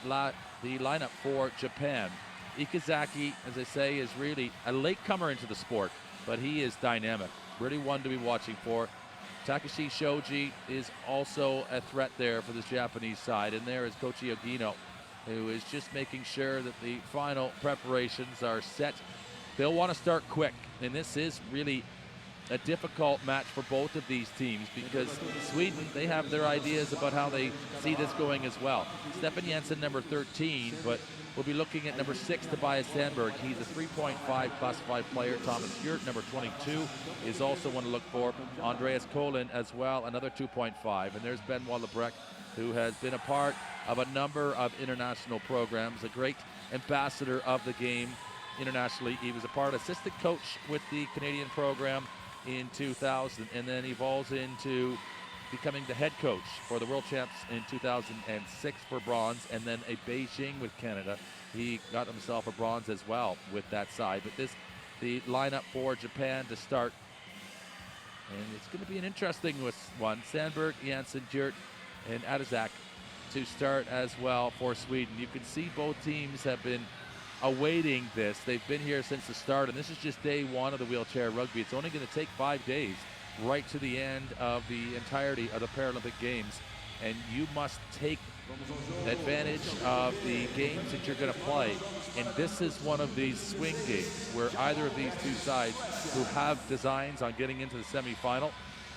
the lineup for Japan. IKEZAKI, as I say, is really a latecomer into the sport, but he is dynamic. Really one to be watching for. Takashi Shoji is also a threat there for this Japanese side, and there is Kochi Ogino, who is just making sure that the final preparations are set. They'll want to start quick, and this is really a difficult match for both of these teams because Sweden, they have their ideas about how they see this going as well. Stefan Jensen, number 13, but we'll be looking at number 6, Tobias Sandberg. He's a 3.5 classified player. Thomas HJERT, number 22, is also one to look for. Andreas Kollin as well, another 2.5. And there's Benoit Lebrecq, who has been a part of a number of international programs, a great ambassador of the game internationally. He was a part assistant coach with the Canadian program in 2000, and then evolves into becoming the head coach for the World Champs in 2006 for bronze, and then a Beijing with Canada. He got himself a bronze as well with that side. But this, the lineup for Japan to start, and it's going to be an interesting one. Sandberg, Jensen, HJERT, and ADASZAK to start as well for Sweden. You can see both teams have been awaiting this. They've been here since the start, and this is just day one of the wheelchair rugby. It's only going to take 5 days right to the end of the entirety of the Paralympic Games, and you must take advantage of the games that you're going to play. And this is one of these swing games where either of these two sides who have designs on getting into the semifinal,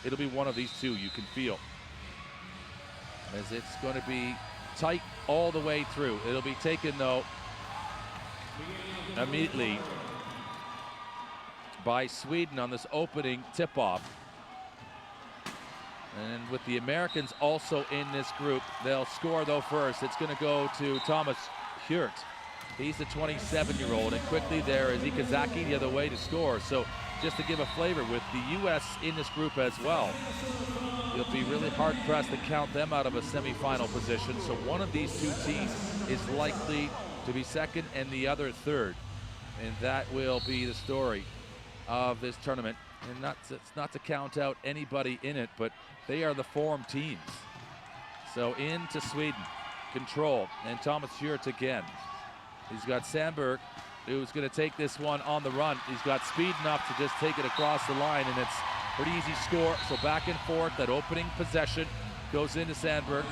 it'll be one of these two, you can feel, as it's going to be tight all the way through. It'll be taken, though, immediately by Sweden on this opening tip-off. And with the Americans also in this group, they'll score though first. It's going to go to Thomas HJERT. He's the 27-year-old, and quickly there is IKEZAKI the other way to score. So just to give a flavor, with the U.S. in this group as well, you'll be really hard-pressed to count them out of a semifinal position. So one of these two teams is likely to be second and the other third. And that will be the story of this tournament. And it's not to count out anybody in it, but they are the form teams. So into Sweden, control, and Thomas HJERT again. He's got Sandberg, who's going to take this one on the run. He's got speed enough to just take it across the line, and it's a pretty easy score. So back and forth, that opening possession goes into Sandberg.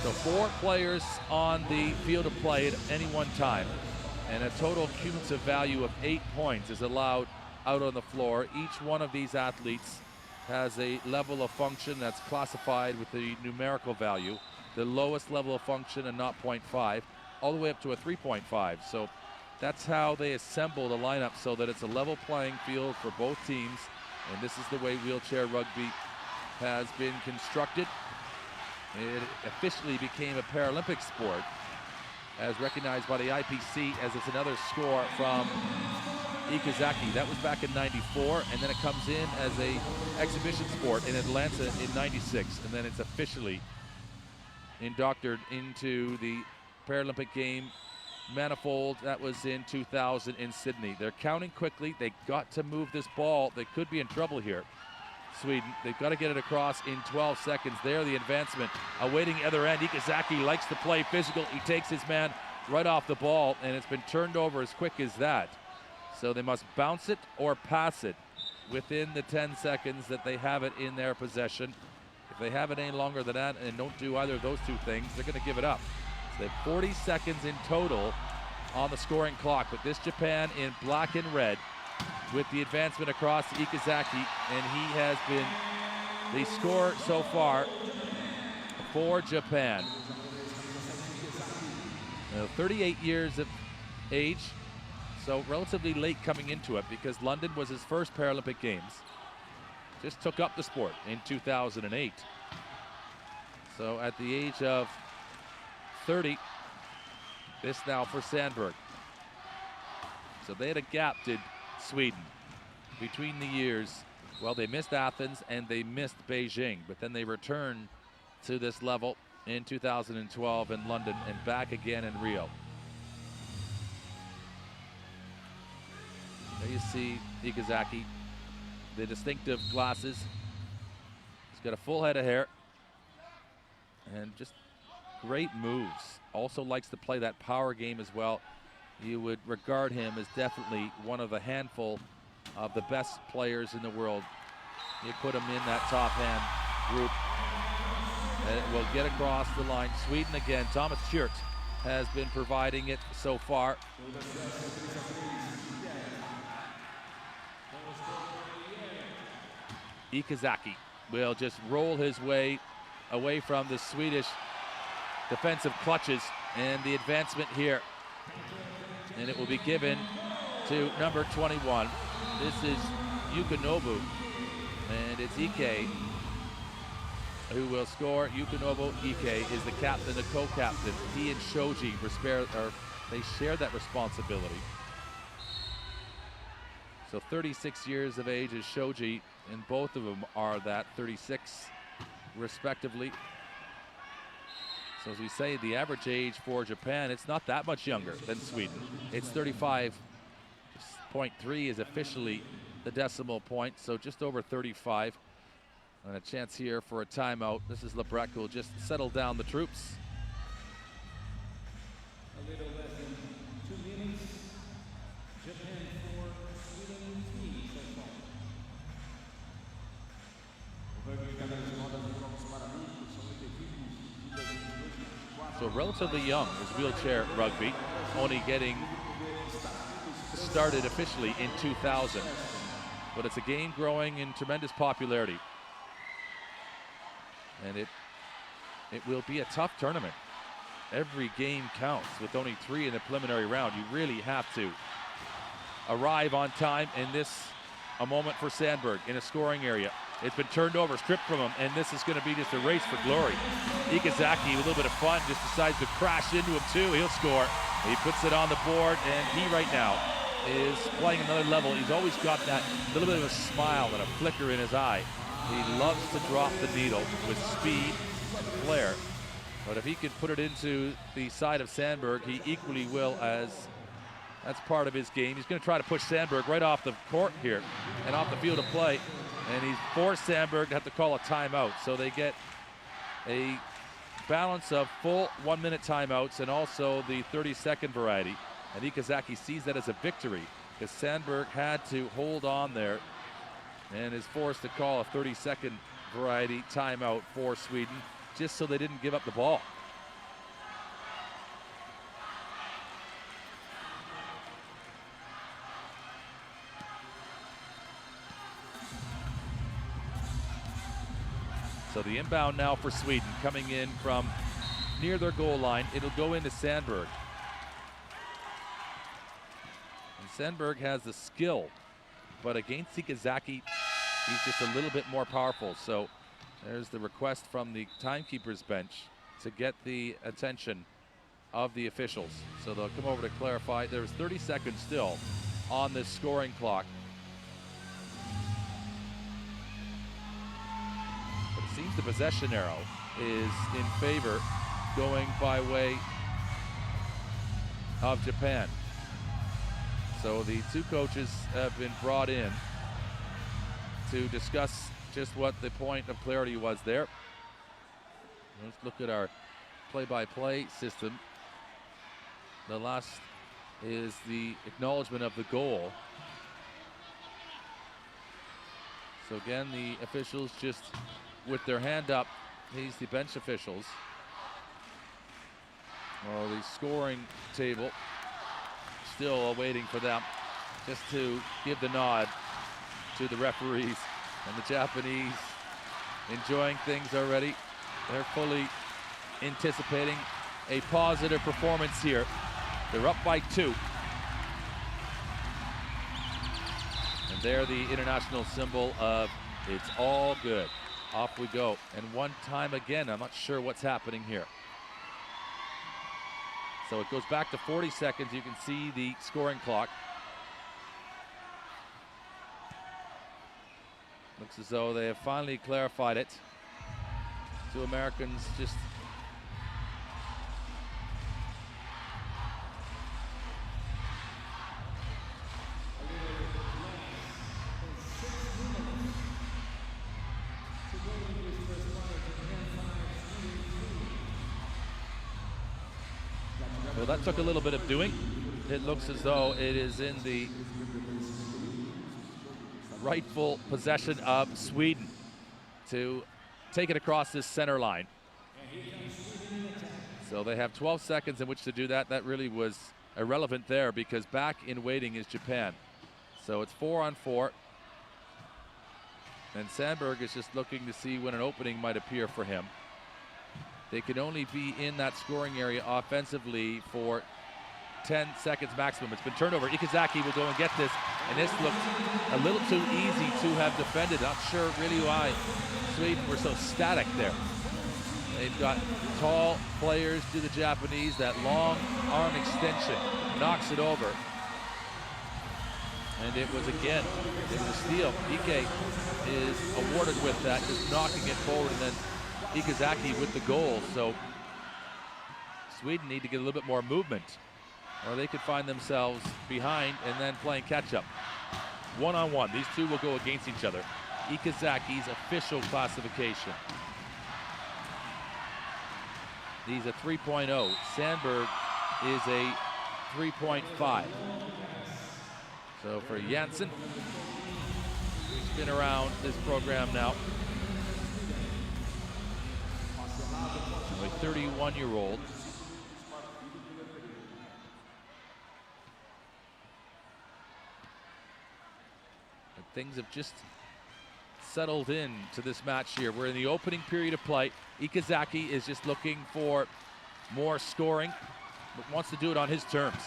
So 4 players on the field of play at any one time, and a total cumulative value of 8 points is allowed out on the floor. Each one of these athletes has a level of function that's classified with the numerical value. The lowest level of function, a 0.5, all the way up to a 3.5. So that's how they assemble the lineup, so that it's a level playing field for both teams. And this is the way wheelchair rugby has been constructed. It officially became a Paralympic sport, as recognized by the IPC, as it's another score from IKEZAKI. That was back in '94, and then it comes in as a exhibition sport in Atlanta in '96, and then it's officially indoctored into the Paralympic game manifold. That was in 2000 in Sydney. They're counting quickly. They got to move this ball. They could be in trouble here, Sweden. They've got to get it across in 12 seconds. There, the advancement awaiting the other end. IKEZAKI likes to play physical. He takes his man right off the ball, and it's been turned over as quick as that. So they must bounce it or pass it within the 10 seconds that they have it in their possession. If they have it any longer than that and don't do either of those two things, they're going to give it up. So they have 40 seconds in total on the scoring clock. But this Japan in black and red with the advancement across to IKEZAKI, and he has been the score so far for Japan. 38 years of age, so relatively late coming into it, because London was his first Paralympic Games. Just took up the sport in 2008. So at the age of 30, this now for Sandberg. So they had a gap, did Sweden, between the years. Well, they missed Athens and they missed Beijing, but then they returned to this level in 2012 in London and back again in Rio. There you see IKEZAKI, the distinctive glasses. He's got a full head of hair and just great moves. Also likes to play that power game as well. You would regard him as definitely one of the handful of the best players in the world. You put him in that top hand group, and it will get across the line. Sweden again. Thomas HJERT has been providing it so far. IKEZAKI will just roll his way away from the Swedish defensive clutches, and the advancement here. And it will be given to number 21. This is Yukinobu, and it's Ike who will score. Yukinobu Ike is the captain, the co-captain. He and Shoji they share that responsibility. So 36 years of age is Shoji, and both of them are that, 36 respectively. So as we say, the average age for Japan, it's not that much younger than Sweden. It's 35.3 is officially the decimal point, so just over 35. And a chance here for a timeout. This is Lebrecht who will just settle down the troops. A little less than 2 minutes. Japan 4, Sweden 3 so far. So relatively young is wheelchair rugby, only getting started officially in 2000. But it's a game growing in tremendous popularity. And it will be a tough tournament. Every game counts with only 3 in the preliminary round. You really have to arrive on time, and this a moment for Sandberg in a scoring area. It's been turned over, stripped from him, and this is going to be just a race for glory. IKEZAKI, with a little bit of fun, just decides to crash into him too. He'll score. He puts it on the board, and he right now is playing another level. He's always got that little bit of a smile and a flicker in his eye. He loves to drop the needle with speed and flair. But if he could put it into the side of Sandberg, he equally will, as that's part of his game. He's going to try to push Sandberg right off the court here and off the field of play. And he's forced Sandberg to have to call a timeout. So they get a balance of full 1-minute timeouts and also the 30-second variety. And IKEZAKI sees that as a victory because Sandberg had to hold on there and is forced to call a 30-second variety timeout for Sweden just so they didn't give up the ball. So the inbound now for Sweden, coming in from near their goal line. It'll go into Sandberg. And Sandberg has the skill, but against IKEZAKI, he's just a little bit more powerful. So there's the request from the timekeeper's bench to get the attention of the officials. So they'll come over to clarify. There's 30 seconds still on this scoring clock. But it seems the possession arrow is in favor, going by way of Japan. So the two coaches have been brought in to discuss just what the point of clarity was there. Let's look at our play-by-play system. The last is the acknowledgement of the goal. So again, the officials just with their hand up, he's the bench officials. Well, the scoring table still waiting for them just to give the nod to the referees, and the Japanese enjoying things already. They're fully anticipating a positive performance here. They're up by 2. And there the international symbol of it's all good. Off we go. And one time again, I'm not sure what's happening here. So it goes back to 40 seconds. You can see the scoring clock. Looks as though they have finally clarified it. Two Americans just So that took a little bit of doing. It looks as though it is in the rightful possession of Sweden to take it across this center line. So they have 12 seconds in which to do that. That really was irrelevant there because back in waiting is Japan. So it's 4-on-4. And Sandberg is just looking to see when an opening might appear for him. They can only be in that scoring area offensively for 10 seconds maximum. It's been turned over. IKEZAKI will go and get this, and this looked a little too easy to have defended. Not sure really why Sweden were so static there. They've got tall players to the Japanese. That long arm extension knocks it over. And it was again, it was a steal. Ike is awarded with that, just knocking it forward, and then IKEZAKI with the goal. So Sweden need to get a little bit more movement, or they could find themselves behind and then playing catch up. 1-on-1, these two will go against each other. IKEZAKI's official classification. He's a 3.0. Sandberg is a 3.5. So for JANSSON, who's been around this program now, a 31-year-old. And things have just settled in to this match here. We're in the opening period of play. IKEZAKI is just looking for more scoring, but wants to do it on his terms.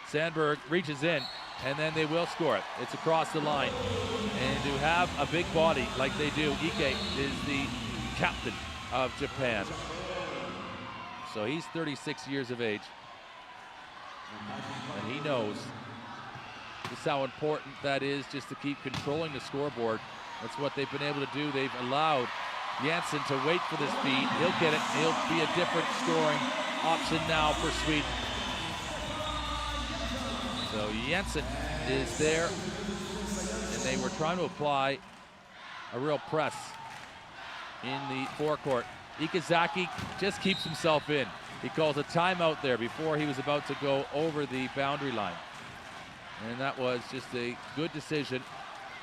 Sandberg reaches in, and then they will score it. It's across the line. And to have a big body like they do, Ike is the captain of Japan. So he's 36 years of age. And he knows just how important that is, just to keep controlling the scoreboard. That's what they've been able to do. They've allowed JANSSON to wait for the speed. He'll get it. He'll be a different scoring option now for Sweden. So JANSSON is there, and they were trying to apply a real press in the forecourt. IKEZAKI just keeps himself in. He calls a timeout there before he was about to go over the boundary line. And that was just a good decision,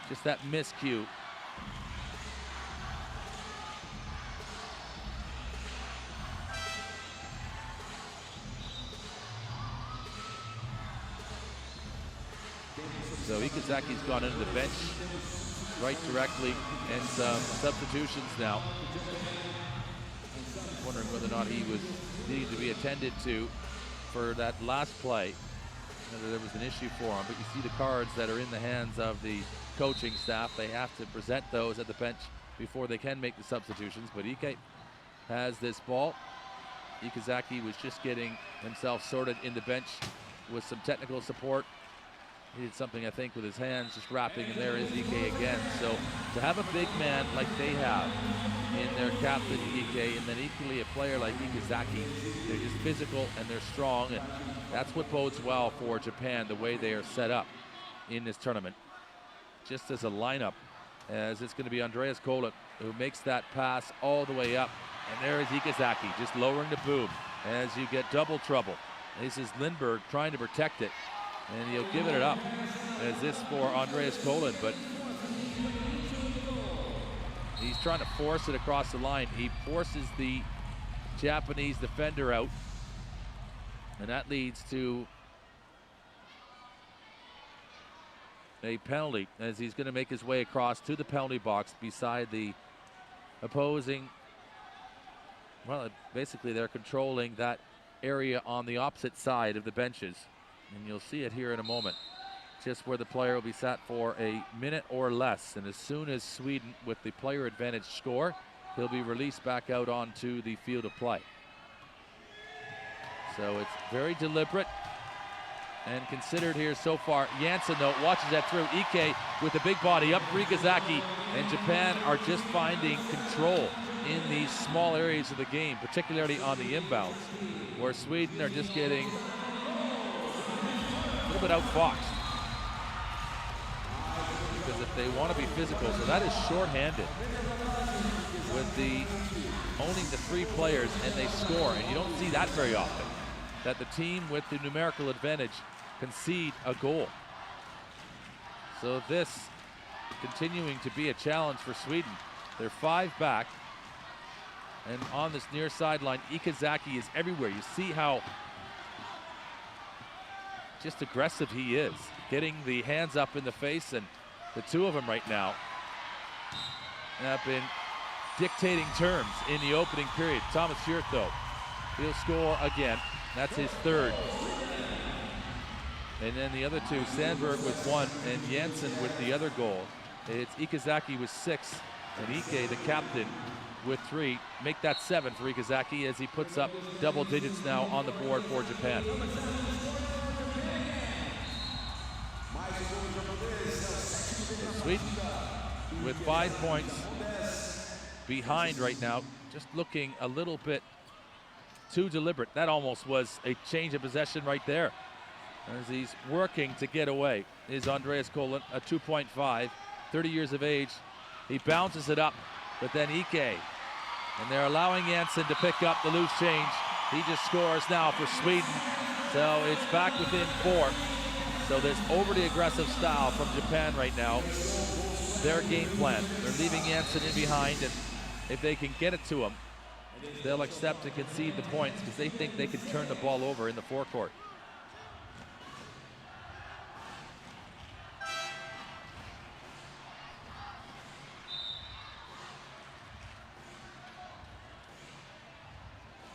just that miscue. So IKEZAKI's gone into the bench right directly, and some substitutions now. Wondering whether or not he was needing to be attended to for that last play, whether there was an issue for him. But you see the cards that are in the hands of the coaching staff. They have to present those at the bench before they can make the substitutions. But Ike has this ball. IKEZAKI was just getting himself sorted in the bench with some technical support. He did something, I think, with his hands, just wrapping, and there is Ike again. So to have a big man like they have in their captain, Ike, and then equally a player like IKEZAKI, they're just physical and they're strong, and that's what bodes well for Japan, the way they are set up in this tournament. Just as a lineup, as it's going to be Andreas Kollin who makes that pass all the way up, and there is IKEZAKI just lowering the boom as you get double trouble. This is Lindberg trying to protect it, and he'll give it up as this for Andreas Kollin, but he's trying to force it across the line. He forces the Japanese defender out, and that leads to a penalty as he's going to make his way across to the penalty box beside the opposing. Well, basically they're controlling that area on the opposite side of the benches. And you'll see it here in a moment, just where the player will be sat for a minute or less. And as soon as Sweden, with the player advantage, score, he'll be released back out onto the field of play. So it's very deliberate and considered here so far. JANSSON, though, watches that through. Ike with the big body up for IKEZAKI, and Japan are just finding control in these small areas of the game, particularly on the inbounds, where Sweden are just getting a little bit outfoxed, because if they want to be physical, so that is shorthanded with the owning the three players, and they score, and you don't see that very often. that the team with the numerical advantage concede a goal. So this continuing to be a challenge for Sweden. They're 5 back. And on this near sideline, IKEZAKI is everywhere. You see how just aggressive he is, getting the hands up in the face, and the two of them right now have been dictating terms in the opening period. Thomas HJERT, though, he'll score again. That's his 3rd. And then the other 2, Sandberg with 1 and Jansson with the other goal. It's IKEZAKI with 6 and Ike, the captain, with 3. Make that 7 for IKEZAKI as he puts up double digits now on the board for Japan. Sweden with 5 points behind right now, just looking a little bit too deliberate. That almost was a change of possession right there. As he's working to get away is Andreas Kollin, a 2.5, 30 years of age. He bounces it up, but then Ike, and they're allowing Jansson to pick up the loose change. He just scores now for Sweden. So it's back within 4. So this overly aggressive style from Japan right now, their game plan. They're leaving Jansson in behind, and if they can get it to him, they'll accept to concede the points because they think they can turn the ball over in the forecourt.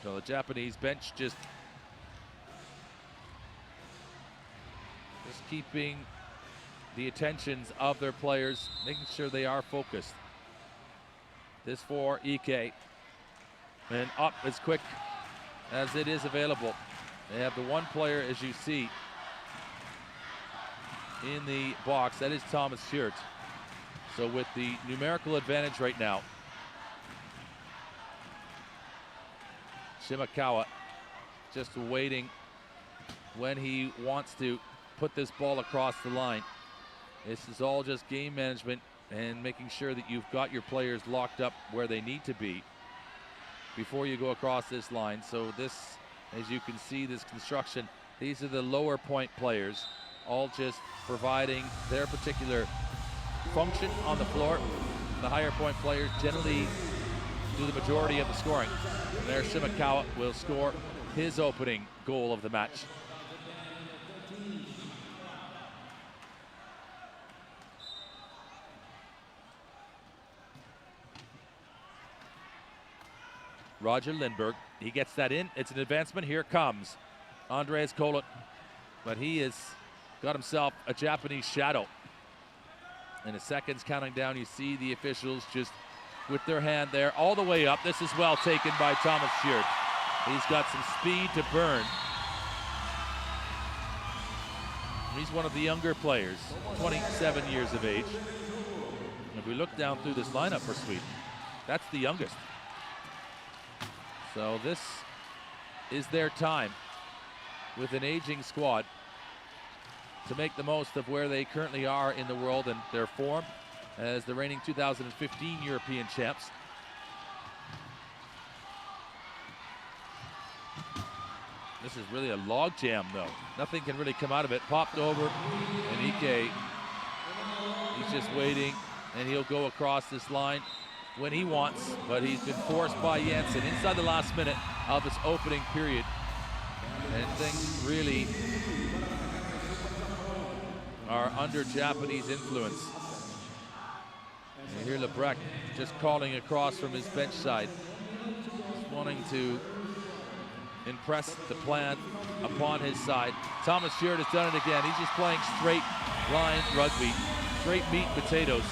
So the Japanese bench just keeping the attentions of their players, making sure they are focused. This for Ike, and up as quick as it is available. They have the one player, as you see, in the box. That is Thomas HJERT. So with the numerical advantage right now, Shimakawa just waiting when he wants to put this ball across the line. This is all just game management and making sure that you've got your players locked up where they need to be before you go across this line. So this, as you can see, this construction, these are the lower point players, all just providing their particular function on the floor. The higher point players generally do the majority of the scoring. And there Shimakawa will score his opening goal of the match. Roger Lindberg, he gets that in. It's an advancement. Here comes Andreas Kollin, but he has got himself a Japanese shadow. And the seconds counting down, you see the officials just with their hand there all the way up. This is well taken by Thomas HJERT. He's got some speed to burn. He's one of the younger players, 27 years of age. And if we look down through this lineup for Sweden, that's the youngest. So this is their time with an aging squad to make the most of where they currently are in the world and their form as the reigning 2015 European champs. This is really a log jam though. Nothing can really come out of it. Popped over, and Ike, he's just waiting, and he'll go across this line when he wants, but he's been forced by Jansson inside the last minute of this opening period. And things really are under Japanese influence. And you hear Lebrecht just calling across from his bench side, just wanting to impress the plan upon his side. Thomas HJERT has done it again. He's just playing straight line rugby, straight meat and potatoes.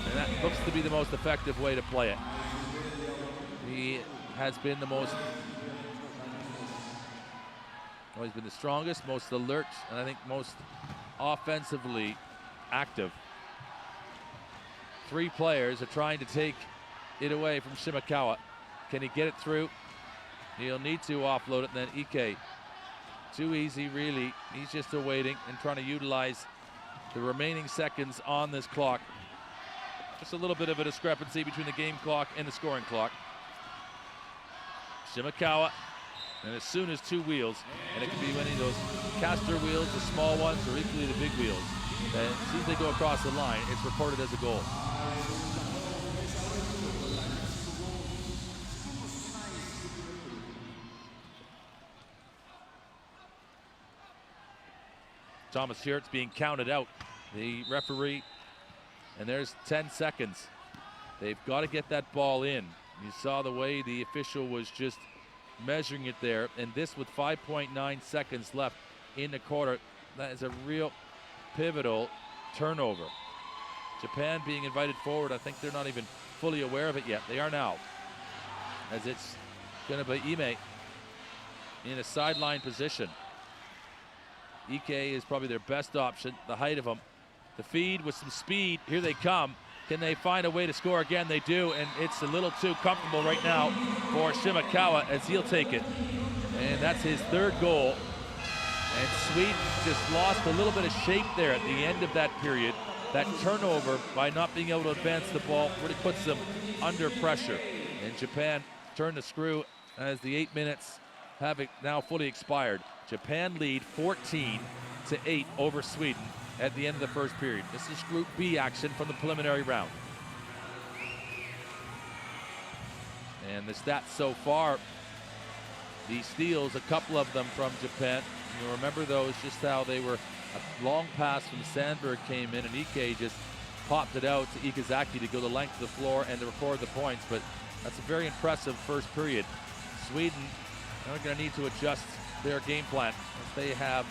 And that looks to be the most effective way to play it. He has been the most, well, he's been the strongest, most alert, and I think most offensively active. 3 players are trying to take it away from Shimakawa. Can he get it through? He'll need to offload it, and then Ike, too easy really. He's just awaiting and trying to utilize the remaining seconds on this clock. Just a little bit of a discrepancy between the game clock and the scoring clock. Shimakawa And as soon as 2 wheels, and it can be any of those caster wheels, the small ones, or equally the big wheels, and as soon as they go across the line, it's reported as a goal. Thomas HJERT's being counted out. The referee, and there's 10 seconds. They've got to get that ball in. You saw the way the official was just measuring it there, and this with 5.9 seconds left in the quarter. That is a real pivotal turnover. Japan being invited forward. I think they're not even fully aware of it yet. They are now, as it's going to be IMAI in a sideline position. IKE is probably their best option, the height of them. The feed with some speed, here they come. Can they find a way to score again? They do, and it's a little too comfortable right now for Shimakawa as he'll take it. And that's his 3rd goal. And Sweden just lost a little bit of shape there at the end of that period. That turnover, by not being able to advance the ball, really puts them under pressure. And Japan turned the screw as the 8 minutes have now fully expired. Japan lead 14-8 over Sweden at the end of the first period. This is Group B action from the preliminary round. And the stats so far, the steals, a couple of them from Japan. You'll remember those, just how they were a long pass from Sandberg came in, and IKE just popped it out to IKEZAKI to go the length of the floor and to record the points. But that's a very impressive first period. Sweden are going to need to adjust their game plan. They have,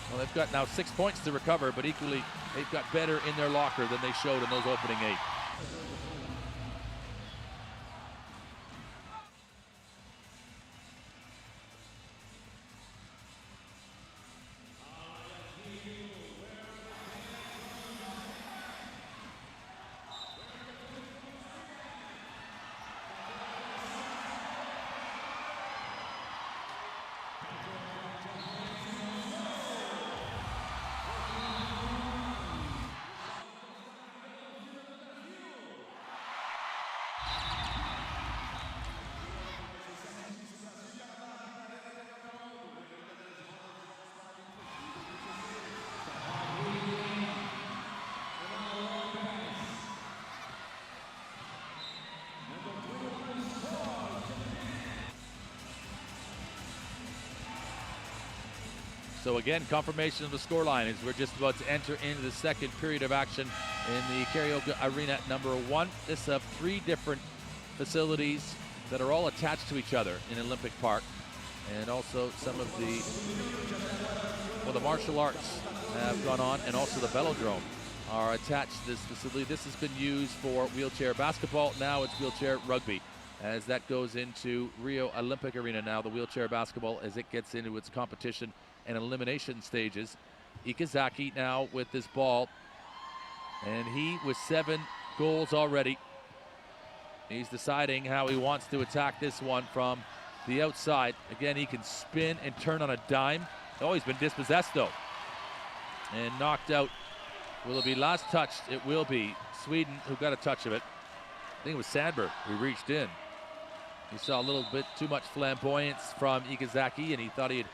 well, they've got now 6 points to recover, but equally they've got better in their locker than they showed in those opening 8. So again, confirmation of the scoreline as we're just about to enter into the second period of action in the Karaoke Arena number 1. This 3 different facilities that are all attached to each other in Olympic Park, and also some of the, well, the martial arts have gone on, and also the velodrome are attached to this facility. This has been used for wheelchair basketball. Now it's wheelchair rugby, as that goes into Rio Olympic Arena now, the wheelchair basketball, as it gets into its competition and elimination stages. IKEZAKI now with this ball, and he with 7 goals already. He's deciding how he wants to attack this one from the outside. Again, he can spin and turn on a dime. Oh, he's been dispossessed though, and knocked out. Will it be last touched? It will be Sweden who got a touch of it. I think it was Sandberg who reached in. He saw a little bit too much flamboyance from IKEZAKI, and he thought he'd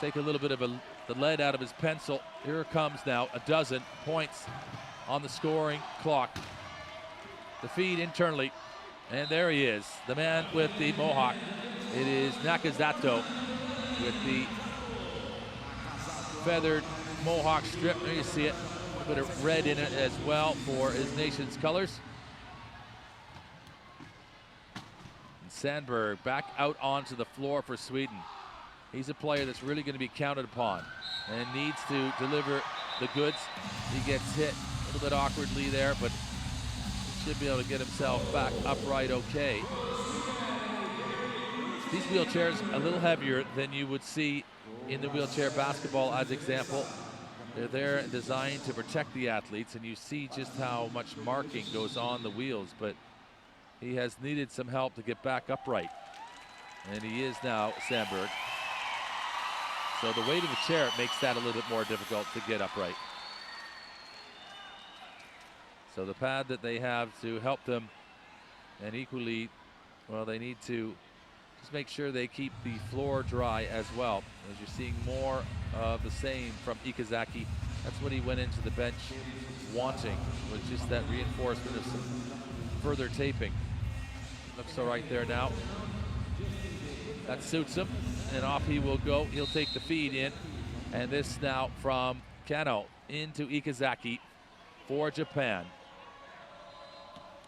take a little bit of the lead out of his pencil. Here it comes now, 12 points on the scoring clock. The feed internally, and there he is, the man with the mohawk. It is NAKAZATO with the feathered mohawk strip. There you see it, a bit of red in it as well for his nation's colors. And Sandberg back out onto the floor for Sweden. He's a player that's really going to be counted upon and needs to deliver the goods. He gets hit a little bit awkwardly there, but he should be able to get himself back upright okay. These wheelchairs a little heavier than you would see in the wheelchair basketball as example. They're there and designed to protect the athletes, and you see just how much marking goes on the wheels, but he has needed some help to get back upright. And he is now, Sandberg. So the weight of the chair makes that a little bit more difficult to get upright. So the pad that they have to help them, and equally, well, they need to Just make sure they keep the floor dry as well, as you're seeing more of the same from IKEZAKI. That's what he went into the bench wanting, was just that reinforcement of some further taping. Looks all right there now. That suits him, and off he will go. He'll take the feed in, and this now from KANNO into IKEZAKI for Japan.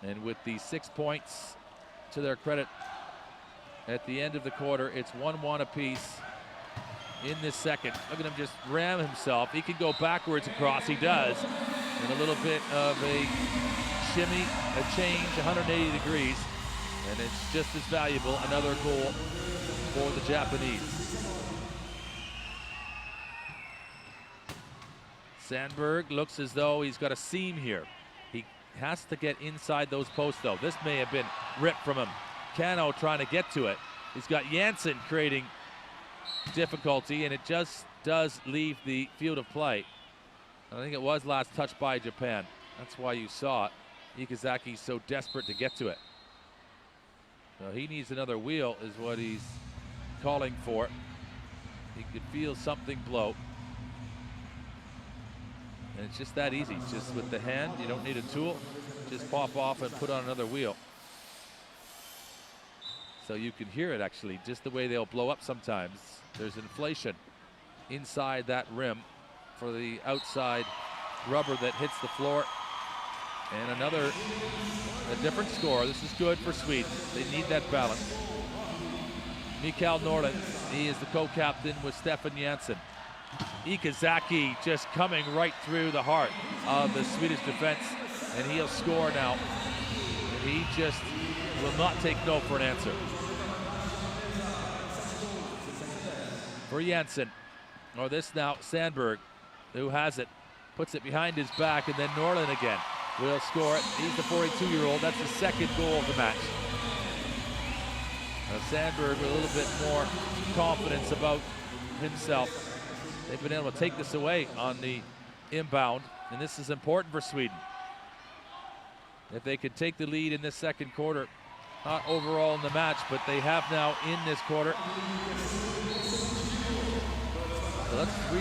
And with the 6 points to their credit at the end of the quarter, it's 1-1 apiece in this second. Look at him just ram himself. He can go backwards across, he does. And a little bit of a shimmy, a change, 180 degrees. And it's just as valuable, another goal for the Japanese. Sandberg looks as though he's got a seam here. He has to get inside those posts though. This may have been ripped from him. KANNO trying to get to it. He's got JANSSON creating difficulty, and it just does leave the field of play. I think it was last touched by Japan. That's why you saw it. IKEZAKI's so desperate to get to it. So he needs another wheel is what he's calling for. He could feel something blow. And it's just that easy. Just with the hand, you don't need a tool. Just pop off and put on another wheel. So you can hear it actually, just the way they'll blow up sometimes. There's inflation inside that rim for the outside rubber that hits the floor. And a different score. This is good for Sweden. They need that balance. Mikael NORLIN, he is the co-captain with Stefan JANSSON. IKEZAKI just coming right through the heart of the Swedish defense, and he'll score now. And he just will not take no for an answer. For JANSSON, or this now, Sandberg, who has it, puts it behind his back, and then NORLIN again will score it. He's the 42-year-old. That's the second goal of the match. Sandberg with a little bit more confidence about himself. They've been able to take this away on the inbound, and this is important for Sweden. If they could take the lead in this second quarter, not overall in the match, but they have now in this quarter. So that's 3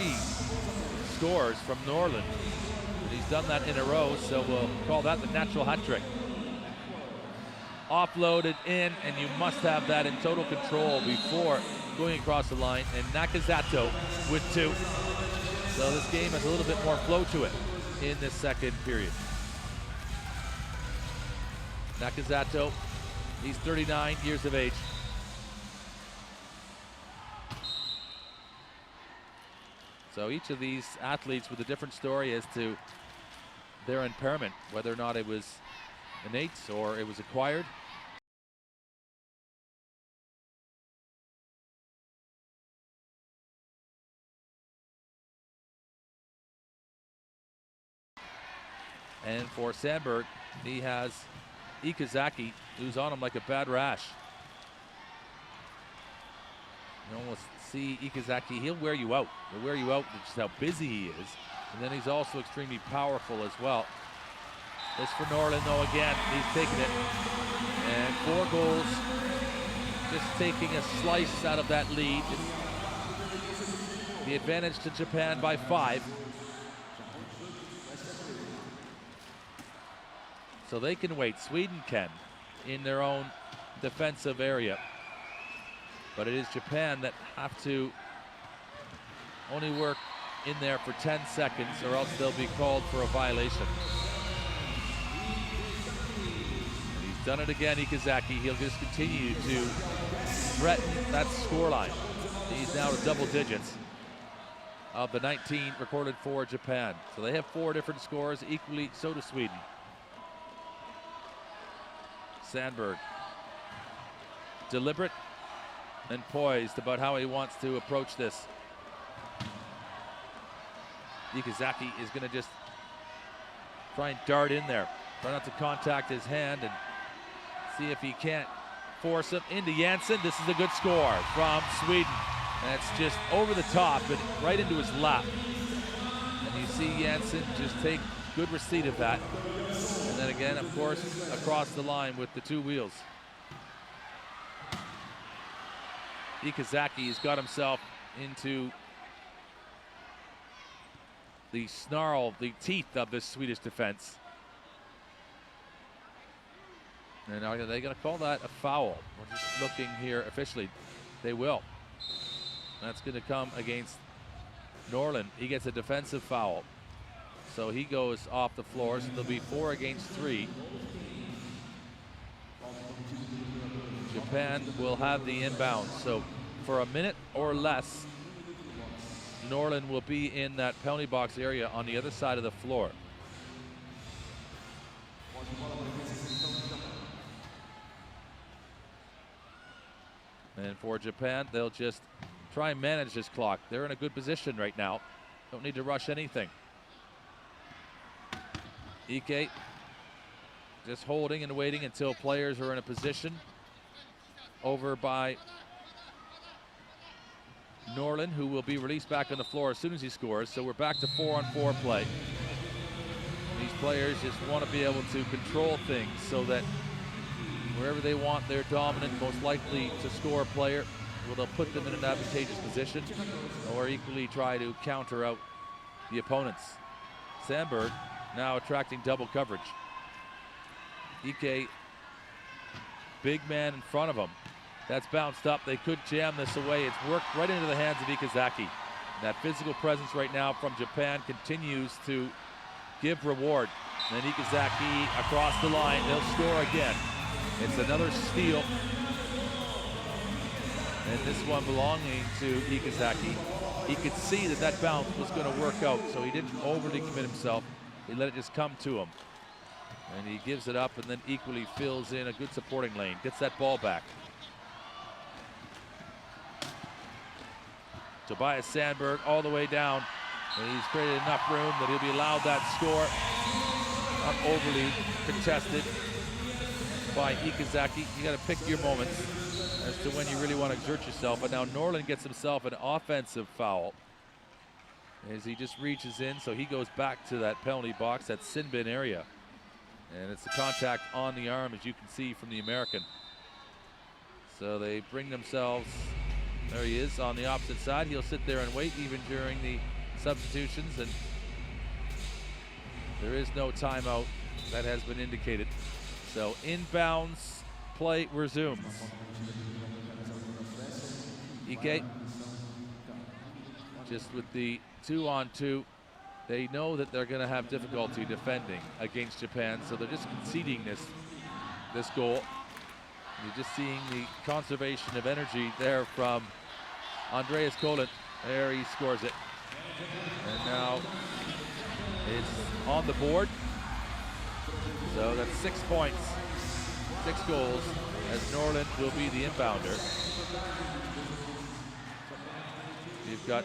scores from NORLIN. And he's done that in a row, so we'll call that the natural hat trick. Offloaded in, and you must have that in total control before going across the line, and NAKAZATO with 2. So this game has a little bit more flow to it in this second period. NAKAZATO, he's 39 years of age. So each of these athletes with a different story as to their impairment, whether or not it was innate or it was acquired. And for Sandberg, he has IKEZAKI, who's on him like a bad rash. You almost see IKEZAKI, he'll wear you out. He'll wear you out with just how busy he is. And then he's also extremely powerful as well. This for NORLIN though, again, he's taking it. And 4 goals, just taking a slice out of that lead. The advantage to Japan by 5. So they can wait, Sweden can, in their own defensive area. But it is Japan that have to only work in there for 10 seconds or else they'll be called for a violation. He's done it again, IKEZAKI. He'll just continue to threaten that scoreline. He's now to double digits of the 19 recorded for Japan. So they have 4 different scores, equally so does Sweden. Sandberg, deliberate and poised about how he wants to approach this. IKEZAKI is going to just try and dart in there, try not to contact his hand and see if he can't force him into JANSSON. This is a good score from Sweden. And it's just over the top and right into his lap. And you see JANSSON just take good receipt of that. And then again, of course, across the line with the 2 wheels. IKEZAKI has got himself into the snarl, the teeth of this Swedish defense. And are they going to call that a foul? We're just looking here officially. They will. That's going to come against NORLIN. He gets a defensive foul. So he goes off the floor. So there'll be 4 against 3. Japan will have the inbound. So for a minute or less, NORLIN will be in that penalty box area on the other side of the floor. And for Japan, they'll just try and manage this clock. They're in a good position right now. Don't need to rush anything. Ike just holding and waiting until players are in a position. Over by NORLIN, who will be released back on the floor as soon as he scores. So we're back to 4-on-4 play. These players just want to be able to control things so that wherever they want their dominant, most likely to score player, well, they'll put them in an advantageous position or equally try to counter out the opponents. SANDBERG now attracting double coverage. Ike, big man in front of him. That's bounced up. They could jam this away. It's worked right into the hands of IKEZAKI. That physical presence right now from Japan continues to give reward. And IKEZAKI across the line. They'll score again. It's another steal. And this one belonging to IKEZAKI. He could see that that bounce was going to work out, so he didn't overly commit himself. He let it just come to him. And he gives it up and then equally fills in a good supporting lane. Gets that ball back. Tobias SANDBERG all the way down. And he's created enough room that he'll be allowed that score. Not overly contested by IKEZAKI. You got to pick your moments as to when you really want to exert yourself. But now NORLIN gets himself an offensive foul as he just reaches in. So he goes back to that penalty box, that sin bin area. And it's the contact on the arm, as you can see from the American. So they bring themselves, there he is on the opposite side. He'll sit there and wait even during the substitutions, and there is no timeout that has been indicated. So inbounds play resumes. Ike just with the 2-on-2. They know that they're going to have difficulty defending against Japan, so they're just conceding this goal. You're just seeing the conservation of energy there from Andreas Kollin. There he scores it. And now it's on the board. So that's 6 points, 6 goals, as NORLIN will be the inbounder. You've got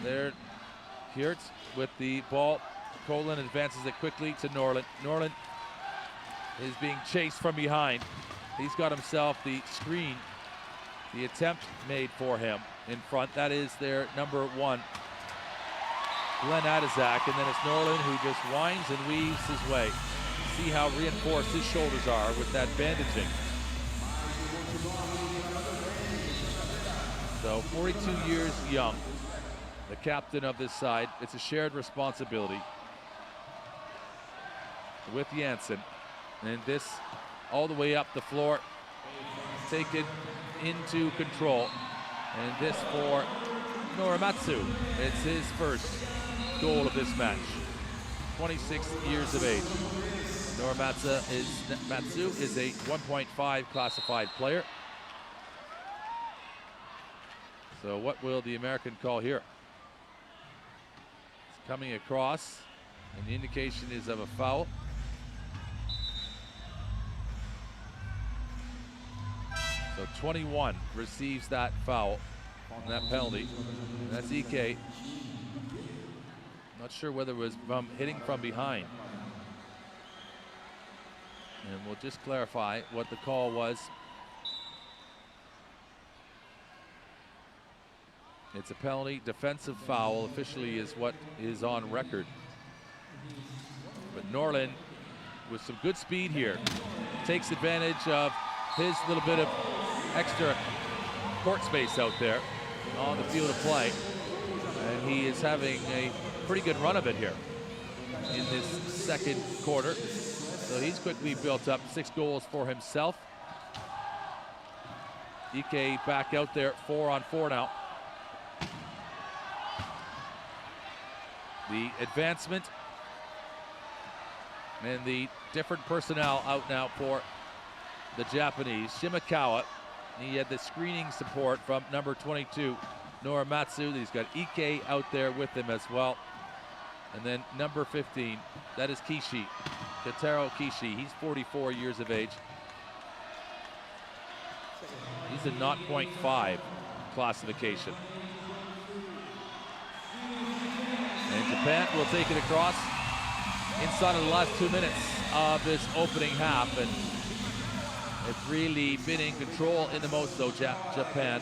there HJERT with the ball. Kollin advances it quickly to NORLIN. NORLIN is being chased from behind. He's got himself the screen, the attempt made for him in front. That is their number 1, Glenn ADASZAK, and then it's NORLIN who just winds and weaves his way. See how reinforced his shoulders are with that bandaging. So 42 years young, the captain of this side. It's a shared responsibility with JANSSON. And this all the way up the floor, taken into control. And this for NORIMATSU. It's his first goal of this match. 26 years of age. NORIMATSU is a 1.5 classified player. So what will the American call here? It's coming across, and the indication is of a foul. So 21 receives that foul, and that penalty. And that's Ike. Not sure whether it was from hitting from behind. And we'll just clarify what the call was. It's a penalty, defensive foul, officially is what is on record. But NORLIN, with some good speed here, takes advantage of his little bit of extra court space out there on the field of play. And he is having a pretty good run of it here in this second quarter. So he's quickly built up 6 goals for himself. IKE back out there 4-on-4 now. The advancement and the different personnel out now for the Japanese. Shimakawa, he had the screening support from number 22, NORIMATSU. He's got IKE out there with him as well. And then number 15, that is KISHI KotaroJapan. He's 44 years of age. He's a 0.5 classification. And Japan will take it across inside of the last 2 minutes of this opening half. And it's really been in control in the most though, Japan.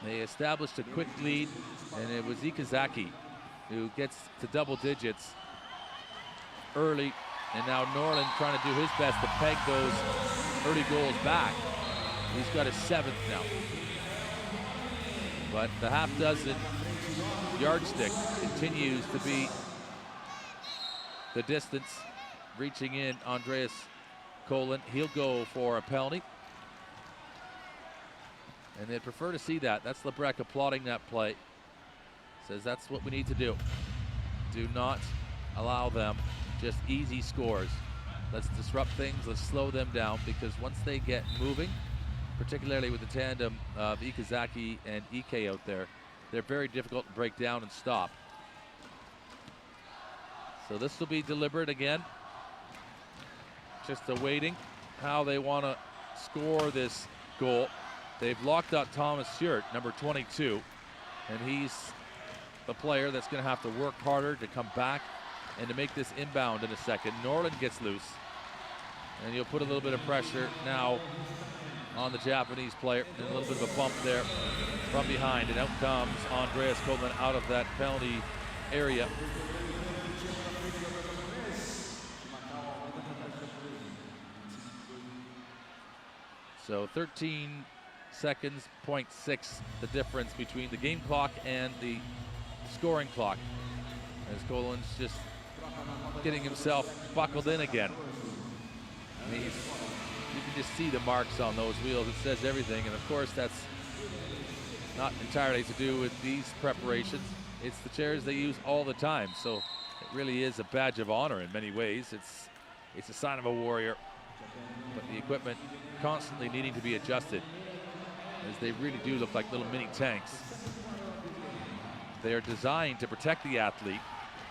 They established a quick lead, and it was IKEZAKI who gets to double digits early. And now NORLIN trying to do his best to peg those early goals back. He's got his 7th now. But the half-dozen yardstick continues to be the distance. Reaching in, Andreas Kollin. He'll go for a penalty. And they'd prefer to see that. That's Lebrecht applauding that play. Says that's what we need to do. Do not allow them just easy scores. Let's disrupt things, let's slow them down, because once they get moving, particularly with the tandem of IKEZAKI and IKE out there, they're very difficult to break down and stop. So this will be deliberate again. Just awaiting how they want to score this goal. They've locked up Thomas SHIRT, number 22, and he's the player that's going to have to work harder to come back and to make this inbound in a second. NORLIN gets loose, and you'll put a little bit of pressure now on the Japanese player, and a little bit of a bump there from behind, and out comes Andreas Kollin out of that penalty area. So 13 seconds, 0.6 the difference between the game clock and the scoring clock, as Kollin's just getting himself buckled in again. You can just see the marks on those wheels. It says everything, and of course that's not entirely to do with these preparations. It's the chairs they use all the time, so it really is a badge of honor in many ways. It's a sign of a warrior, but the equipment constantly needing to be adjusted, as they really do look like little mini tanks. They are designed to protect the athlete.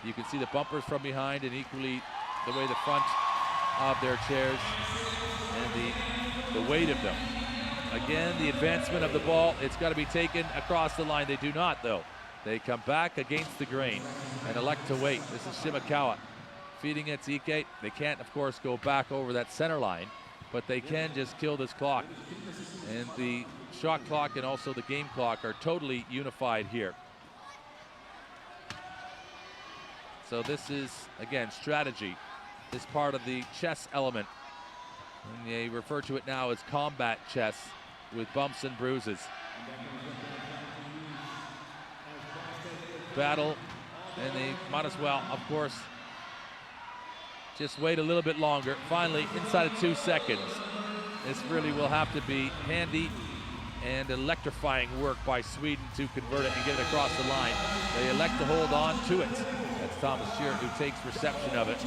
You can see the bumpers from behind, and equally the way the front of their chairs and the weight of them. Again, the advancement of the ball, it's got to be taken across the line. They do not, though. They come back against the grain and elect to wait. This is Shimakawa feeding it to IKE. They can't, of course, go back over that center line, but they can just kill this clock. And the shot clock and also the game clock are totally unified here. So this is, again, strategy. This part of the chess element. And they refer to it now as combat chess with bumps and bruises. Battle, and they might as well, of course, just wait a little bit longer. Finally, inside of 2 seconds. This really will have to be handy and electrifying work by Sweden to convert it and get it across the line. They elect to hold on to it. That's Thomas SHIRT who takes reception of it.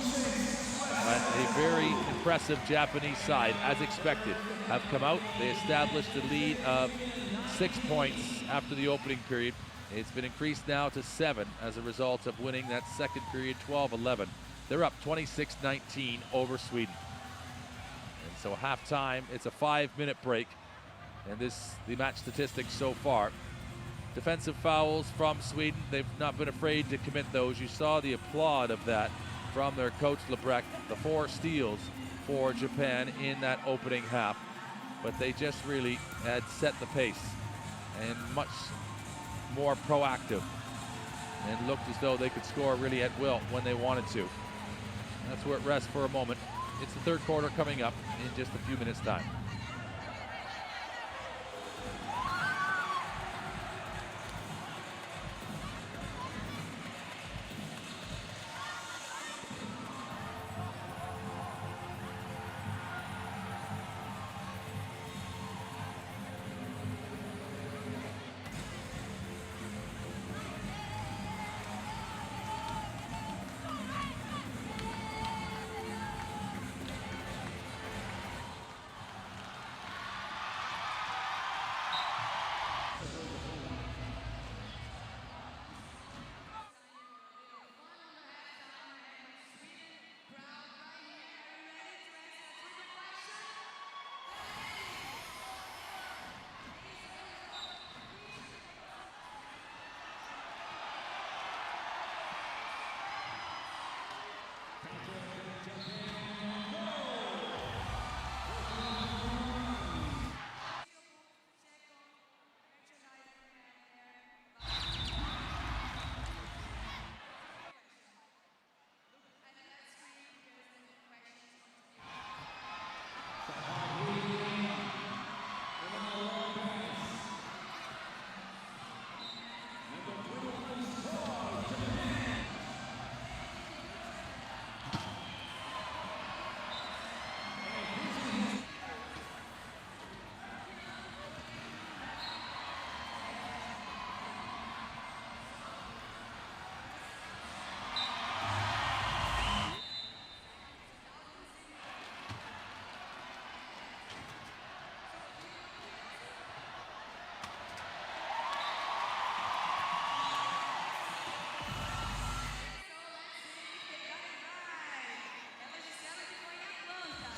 But a very impressive Japanese side, as expected, have come out. They established a lead of 6 points after the opening period. It's been increased now to 7 as a result of winning that second period 12-11. They're up 26-19 over Sweden. And so halftime, it's a 5-minute break. And the match statistics so far. Defensive fouls from Sweden, they've not been afraid to commit those. You saw the applaud of that from their coach Lebrecht. The 4 steals for Japan in that opening half. But they just really had set the pace and much more proactive, and looked as though they could score really at will when they wanted to. That's where it rests for a moment. It's the third quarter coming up in just a few minutes' time.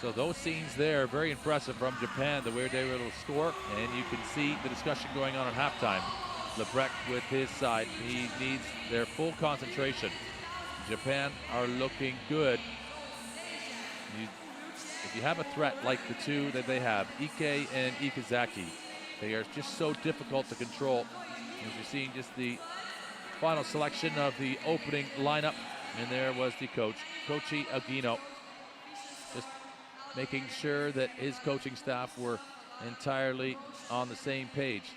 So those scenes there, very impressive from Japan, the way they were able to score, and you can see the discussion going on at halftime. Lebrecht with his side, he needs their full concentration. Japan are looking good. If you have a threat like the two that they have, IKE and IKEZAKI, they are just so difficult to control. As you're seeing just the final selection of the opening lineup, and there was the coach, Koichi Agino, just making sure that his coaching staff were entirely on the same page.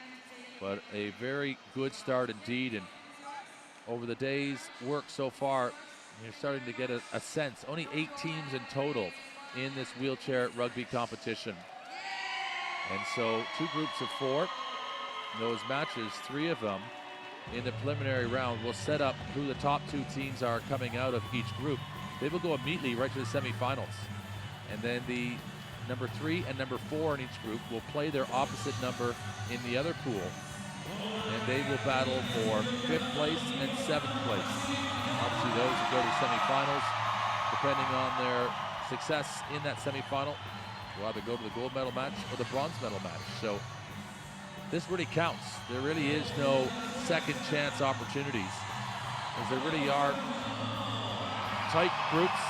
But a very good start indeed, and over the day's work so far, you're starting to get a sense. Only 8 teams in total in this wheelchair rugby competition. And so 2 groups of 4. Those matches, 3 of them in the preliminary round, will set up who the top 2 teams are coming out of each group. They will go immediately right to the semifinals. And then the number 3 and number 4 in each group will play their opposite number in the other pool. And they will battle for 5th place and 7th place. Obviously those who go to the semifinals, depending on their success in that semifinal, will either go to the gold medal match or the bronze medal match. So this really counts. There really is no second chance opportunities, as there really are tight groups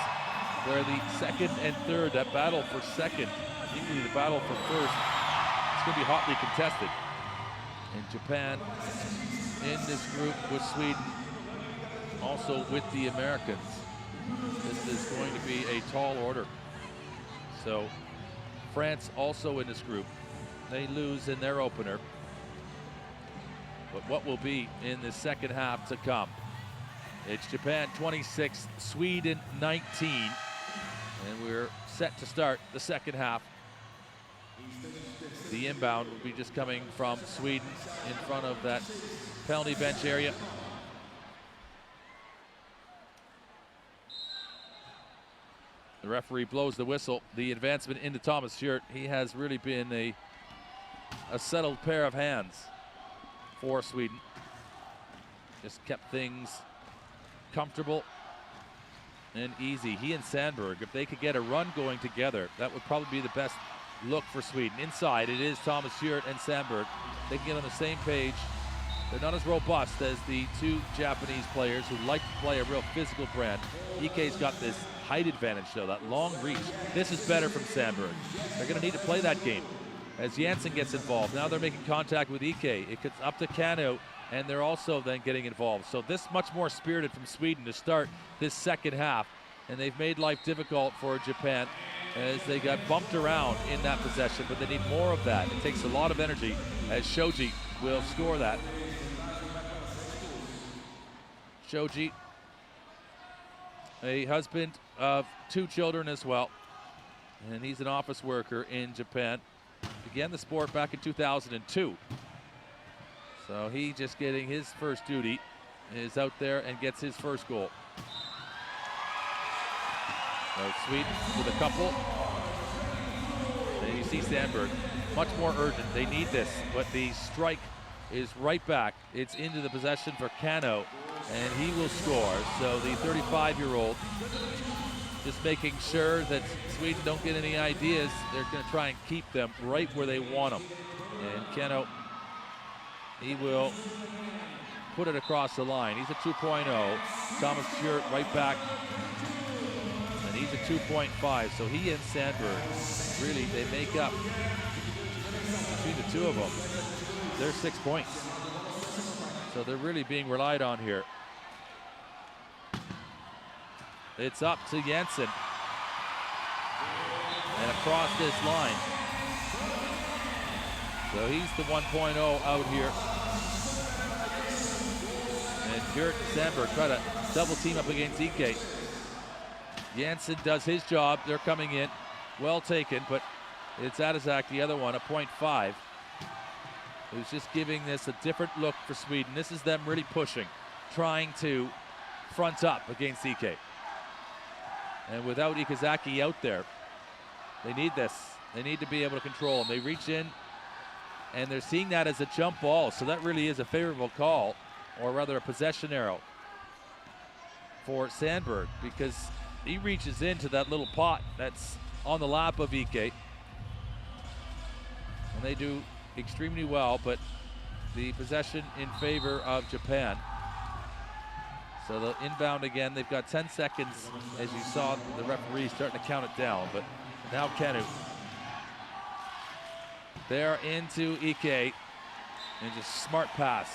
where the 2nd and 3rd, that battle for 2nd, equally the battle for 1st, it's going to be hotly contested. And Japan in this group with Sweden, also with the Americans. This is going to be a tall order. So France also in this group. They lose in their opener. But what will be in the second half to come? It's Japan 26, Sweden 19. And we're set to start the second half. The inbound will be just coming from Sweden in front of that penalty bench area. The referee blows the whistle. The advancement into Thomas HJERT. He has really been a settled pair of hands for Sweden. Just kept things comfortable and easy. He and SANDBERG, if they could get a run going together, that would probably be the best look for Sweden. Inside, it is Thomas HJERT and SANDBERG. They can get on the same page. They're not as robust as the 2 Japanese players who like to play a real physical brand. IKE's got this height advantage though, that long reach. This is better from SANDBERG. They're going to need to play that game as JANSSON gets involved. Now they're making contact with IKE. It gets up to KANNO, and they're also then getting involved. So this much more spirited from Sweden to start this second half, and they've made life difficult for Japan as they got bumped around in that possession, but they need more of that. It takes a lot of energy as Shoji will score that. Shoji, a husband of 2 children as well, and he's an office worker in Japan. Began the sport back in 2002. So he just getting his first duty, is out there and gets his first goal. So Sweden with a couple. And you see SANDBERG, much more urgent. They need this, but the strike is right back. It's into the possession for KANNO, and he will score. So the 35-year-old just making sure that Sweden don't get any ideas. They're going to try and keep them right where they want them. And KANNO, he will put it across the line. He's a 2.0. Thomas HJERT right back. And he's a 2.5. So he and SANDBERG, really, they make up between the 2 of them. They're 6 points. So they're really being relied on here. It's up to JANSSON. And across this line. So he's the 1.0 out here. And HJERT and SANDBERG try to double team up against IKE. JANSSON does his job. They're coming in. Well taken, but it's ADASZAK, the other one, a 0.5. Who's just giving this a different look for Sweden. This is them really pushing, trying to front up against IKE. And without IKEZAKI out there, they need this. They need to be able to control him. They reach in, and they're seeing that as a jump ball, so that really is a favorable call, or rather a possession arrow for SANDBERG, because he reaches into that little pot that's on the lap of Ike. And they do extremely well, but the possession in favor of Japan. So they'll inbound again. They've got 10 seconds, as you saw the referee starting to count it down, but now KANNO. They're into Ike, and just smart pass.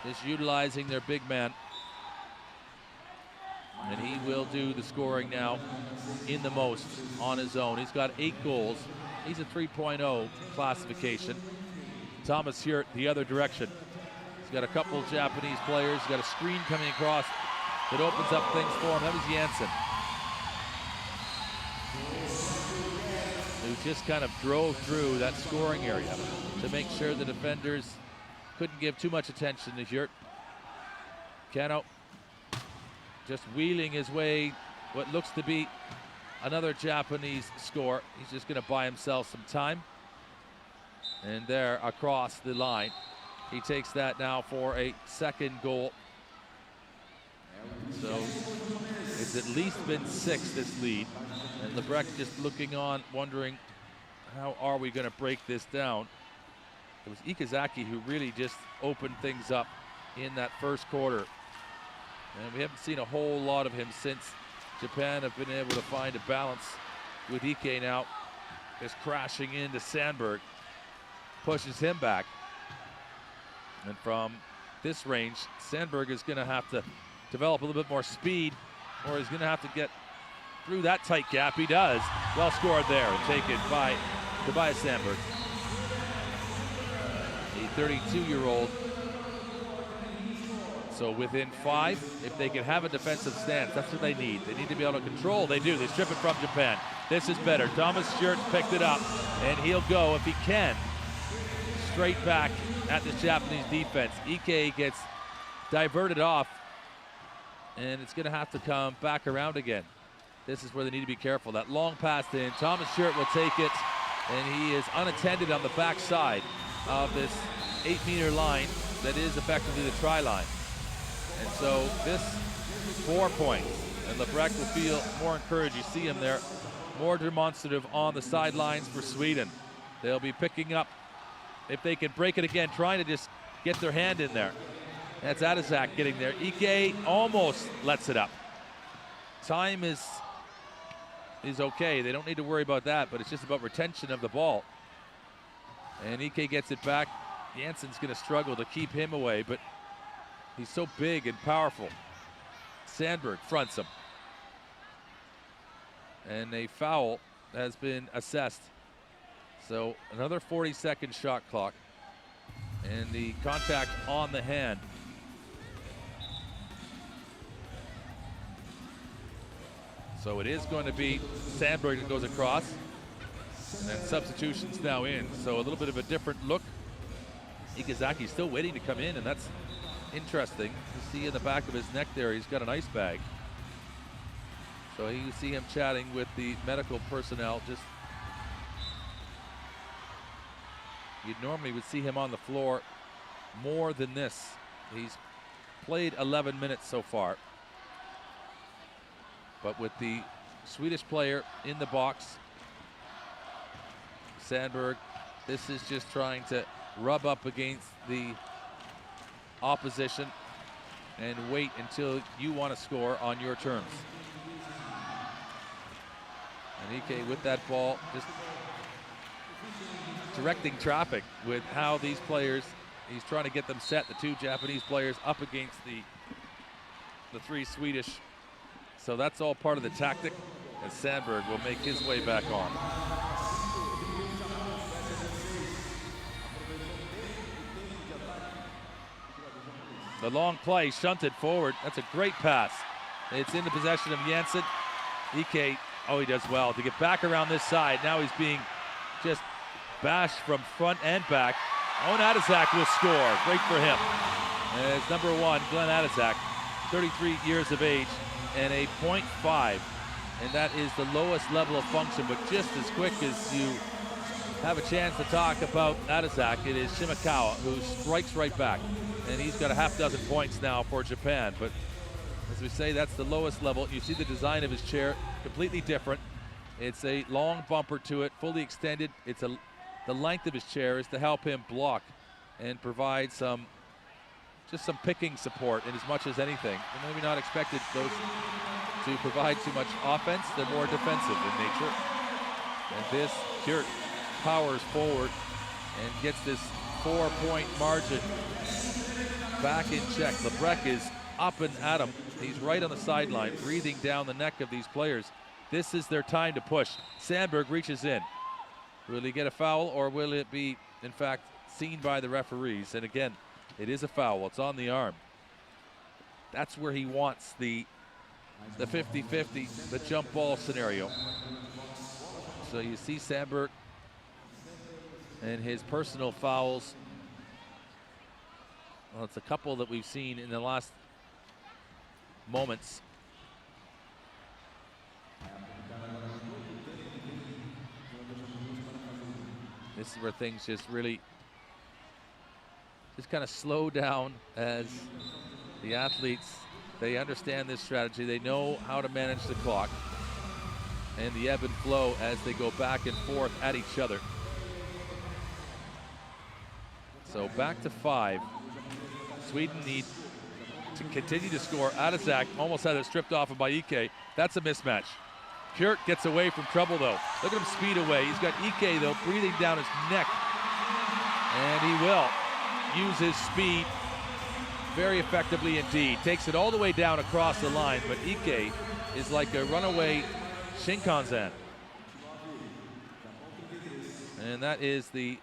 Just utilizing their big man. And he will do the scoring now in the most on his own. He's got 8 goals. He's a 3.0 classification. Thomas HJERT the other direction. He's got a couple Japanese players. He's got a screen coming across that opens up things for him. That was JANSSON, who just kind of drove through that scoring area to make sure the defenders couldn't give too much attention to HJERT. KANNO just wheeling his way, what looks to be another Japanese score. He's just going to buy himself some time. And there across the line, he takes that now for a second goal. So it's at least been 6, this lead. And Lebrecht just looking on, wondering, how are we going to break this down? It was IKEZAKI who really just opened things up in that first quarter. And we haven't seen a whole lot of him since Japan have been able to find a balance with Ike now. Just crashing into SANDBERG, pushes him back. And from this range, SANDBERG is going to have to develop a little bit more speed, or he's going to have to get through that tight gap. He does. Well scored there, and taken by Tobias SANDBERG. A 32-year-old. So within 5, if they can have a defensive stance, that's what they need. They need to be able to control. They do. They strip it from Japan. This is better. Thomas HJERT picked it up, and he'll go, if he can, straight back at this Japanese defense. Ike gets diverted off, and it's going to have to come back around again. This is where they need to be careful. That long pass in. Thomas HJERT will take it, and he is unattended on the backside of this 8-meter line that is effectively the try line. And so this 4 points, and Lebrecht will feel more encouraged. You see him there, more demonstrative on the sidelines for Sweden. They'll be picking up, if they can break it again, trying to just get their hand in there. That's ADASZAK getting there. Ike almost lets it up. Time is okay. They don't need to worry about that, but it's just about retention of the ball. And Ike gets it back. JANSSON's going to struggle to keep him away, but he's so big and powerful. SANDBERG fronts him. And a foul has been assessed. So another 40-second shot clock. And the contact on the hand. So it is going to be SANDBERG that goes across. And then substitutions now in. So a little bit of a different look. IKEZAKI still waiting to come in, and that's interesting. You see in the back of his neck there, he's got an ice bag. So you see him chatting with the medical personnel. Just, you normally would see him on the floor more than this. He's played 11 minutes so far. But with the Swedish player in the box, SANDBERG, this is just trying to rub up against the opposition and wait until you want to score on your terms. And Ike with that ball, just directing traffic with how these players, he's trying to get them set, the 2 Japanese players up against the 3 Swedish. So that's all part of the tactic, and SANDBERG will make his way back on. The long play shunted forward. That's a great pass. It's in the possession of JANSSON. Ike, oh, he does well to get back around this side. Now he's being just bashed from front and back. Owen ADASZAK will score. Great for him. As number 1, Glenn ADASZAK, 33 years of age, and a .5. And that is the lowest level of function, but just as quick as you have a chance to talk about ADASZAK, it is Shimakawa who strikes right back. And he's got a half dozen points now for Japan. But as we say, that's the lowest level. You see the design of his chair, completely different. It's a long bumper to it, fully extended. The length of his chair is to help him block and provide just some picking support in as much as anything. And maybe not expected those to provide too much offense. They're more defensive in nature. And this, HJERT powers forward and gets this 4-point margin back in check. LeBrecq is up and at him. He's right on the sideline, breathing down the neck of these players. This is their time to push. Sandberg reaches in. Will he get a foul, or will it be, in fact, seen by the referees? And again, it is a foul. It's on the arm. That's where he wants the 50-50, the jump ball scenario. So you see Sandberg and his personal fouls. Well, it's a couple that we've seen in the last moments. This is where things just really kind of slow down as the athletes, they understand this strategy. They know how to manage the clock and the ebb and flow as they go back and forth at each other. So back to 5. Sweden need to continue to score. ADASZAK almost had it stripped off him by IKE. That's a mismatch. HJERT gets away from trouble though. Look at him speed away. He's got IKE though breathing down his neck. And he will use his speed very effectively indeed. Takes it all the way down across the line, but IKE is like a runaway Shinkansen. And that is the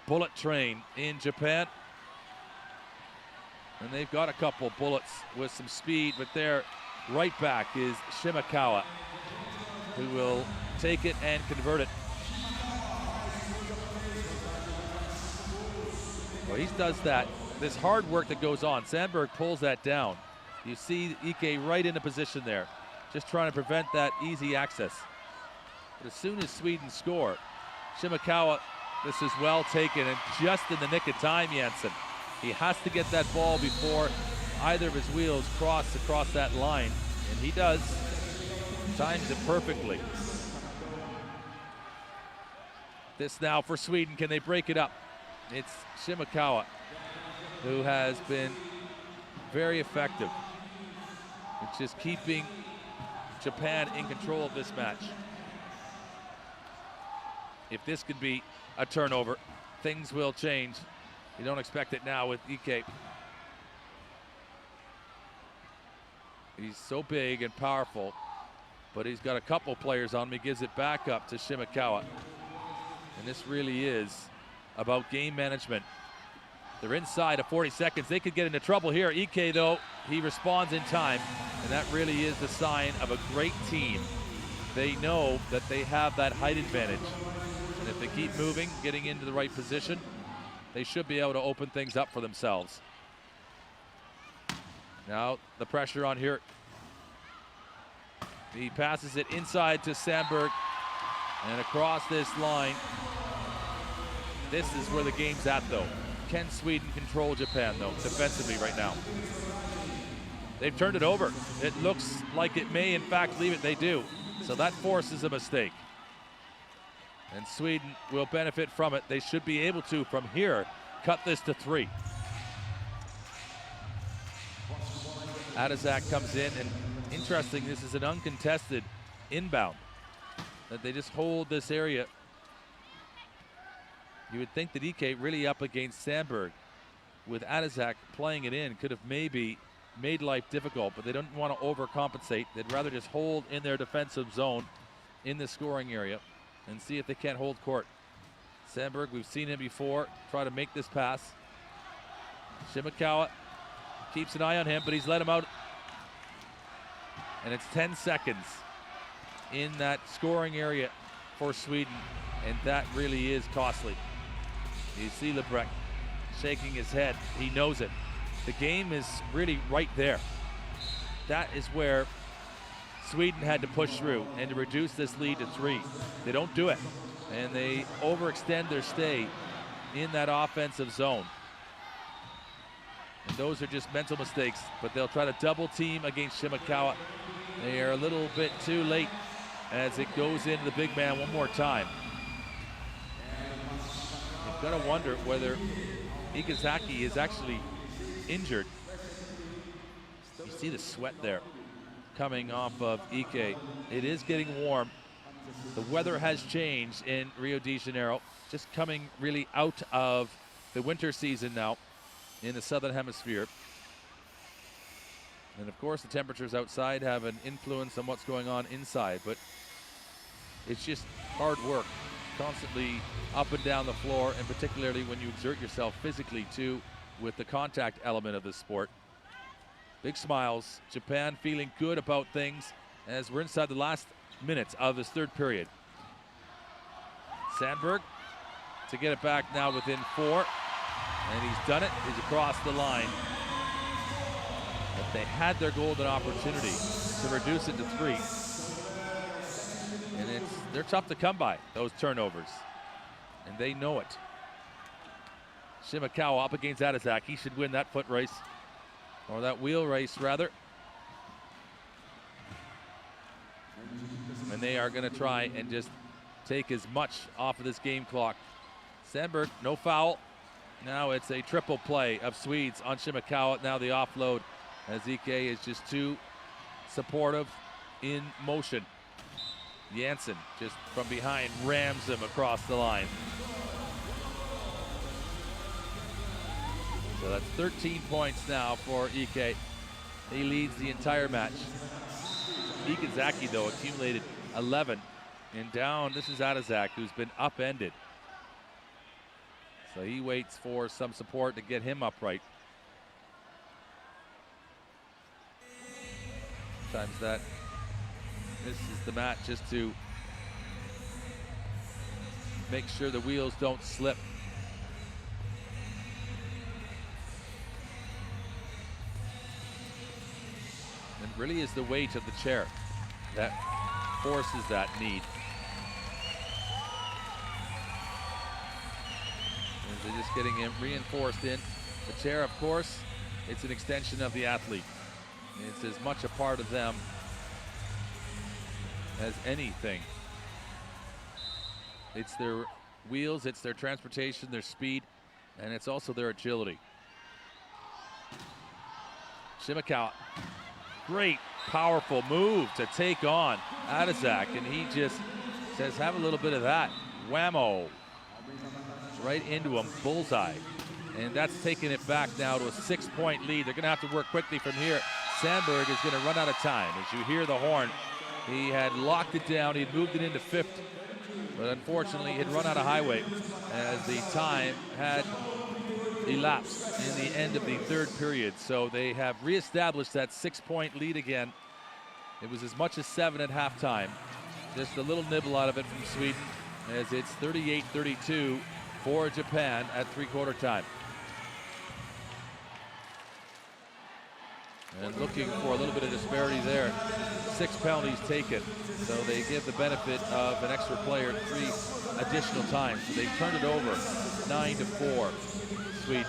bullet train in Japan. And they've got a couple bullets with some speed, but their right back is Shimakawa, who will take it and convert it. Well, he does that. This hard work that goes on. Sandberg pulls that down. You see IKE right in a position there, just trying to prevent that easy access. But as soon as Sweden score, Shimakawa, this is well taken and just in the nick of time, Jansson. He has to get that ball before either of his wheels cross across that line, and he does. Times it perfectly. This now for Sweden, can they break it up? It's Shimakawa who has been very effective. It's just keeping Japan in control of this match. If this could be a turnover, things will change. You don't expect it now with IKE. He's so big and powerful, but he's got a couple players on him. He gives it back up to Shimakawa. And this really is about game management. They're inside of 40 seconds. They could get into trouble here. IKE, though, he responds in time, and that really is the sign of a great team. They know that they have that height advantage, and if they keep moving, getting into the right position, they should be able to open things up for themselves. Now the pressure on HJERT. He passes it inside to Sandberg and across this line. This is where the game's at though. Can Sweden control Japan though, defensively right now? They've turned it over. It looks like it may in fact leave it, they do. So that forces a mistake. And Sweden will benefit from it. They should be able to, from here, cut this to 3. ADASZAK comes in, and interesting, this is an uncontested inbound. That they just hold this area. You would think that IKE really up against Sandberg with ADASZAK playing it in could have maybe made life difficult, but they don't want to overcompensate. They'd rather just hold in their defensive zone in the scoring area and see if they can't hold court. Sandberg, we've seen him before, try to make this pass. Shimakawa keeps an eye on him, but he's let him out. And it's 10 seconds in that scoring area for Sweden, and that really is costly. You see LeBrecq shaking his head. He knows it. The game is really right there. That is where Sweden had to push through and to reduce this lead to 3. They don't do it, and they overextend their stay in that offensive zone. And those are just mental mistakes, but they'll try to double team against Shimakawa. They are a little bit too late as it goes into the big man one more time. You've got to wonder whether IKEZAKI is actually injured. You see the sweat there coming off of Ike. It is getting warm. The weather has changed in Rio de Janeiro, just coming really out of the winter season now in the southern hemisphere. And of course the temperatures outside have an influence on what's going on inside, but it's just hard work, constantly up and down the floor, and particularly when you exert yourself physically too with the contact element of the sport. Big smiles, Japan feeling good about things as we're inside the last minutes of this third period. Sandberg to get it back now within 4, and he's done it. He's across the line. But they had their golden opportunity to reduce it to 3. And they're tough to come by, those turnovers. And they know it. Shimakawa up against ADASZAK. He should win that foot race, or that wheel race rather. And they are going to try and just take as much off of this game clock. Sandberg, no foul. Now it's a triple play of Swedes on Shimakawa. Now the offload as Ike is just too supportive in motion. Janssen just from behind rams him across the line. So that's 13 points now for Ike. He leads the entire match. IKEZAKI though accumulated 11, and down, this is ADASZAK, who's been upended. So he waits for some support to get him upright. Sometimes that misses the match just to make sure the wheels don't slip. And it really is the weight of the chair that forces that need. And they're just getting him reinforced in. The chair, of course, it's an extension of the athlete. It's as much a part of them as anything. It's their wheels, it's their transportation, their speed, and it's also their agility. Shimakawa, great, powerful move to take on ADASZAK, and he just says, have a little bit of that. Whammo. Right into him, bullseye. And that's taking it back now to a 6-point lead. They're gonna have to work quickly from here. Sandberg is gonna run out of time. As you hear the horn, he had locked it down, he had moved it into 5th, but unfortunately he had run out of highway as the time had elapsed in the end of the third period. So they have reestablished that 6-point lead again. It was as much as 7 at halftime. Just a little nibble out of it from Sweden as it's 38-32 for Japan at three-quarter time. And looking for a little bit of disparity there. 6 penalties taken, so they give the benefit of an extra player 3 additional times. So they've turned it over 9-4, Sweden.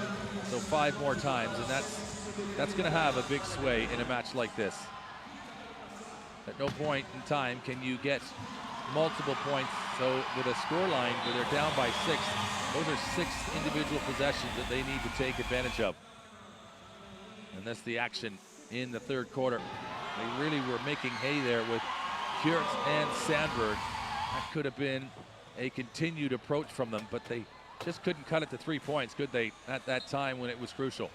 So 5 more times, and that's going to have a big sway in a match like this. At no point in time can you get multiple points. So with a scoreline where they're down by 6, those are 6 individual possessions that they need to take advantage of. And that's the action in the third quarter. They really were making hay there with HJERT and Sandberg. That could have been a continued approach from them, but they just couldn't cut it to 3 points, could they, at that time when it was crucial.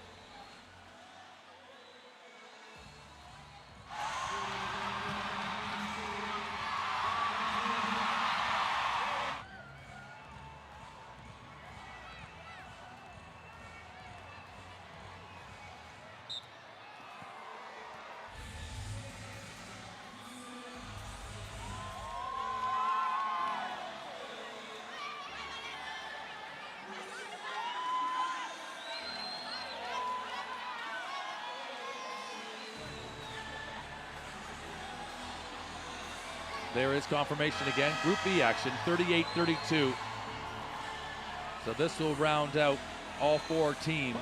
There is confirmation again. Group B action, 38-32. So this will round out all 4 teams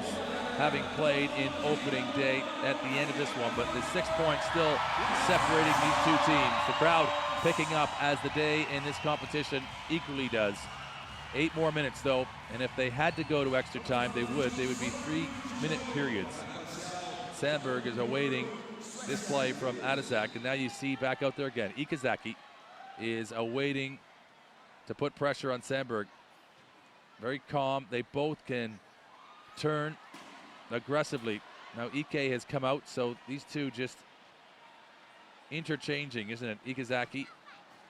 having played in opening day at the end of this one. But the 6 points still separating these 2 teams. The crowd picking up as the day in this competition equally does. 8 more minutes though, and if they had to go to extra time, they would be 3-minute periods. Sandberg is awaiting this play from ADASZAK, and now you see back out there again. IKEZAKI is awaiting to put pressure on Sandberg. Very calm. They both can turn aggressively. Now Ike has come out, so these two just interchanging, isn't it? IKEZAKI.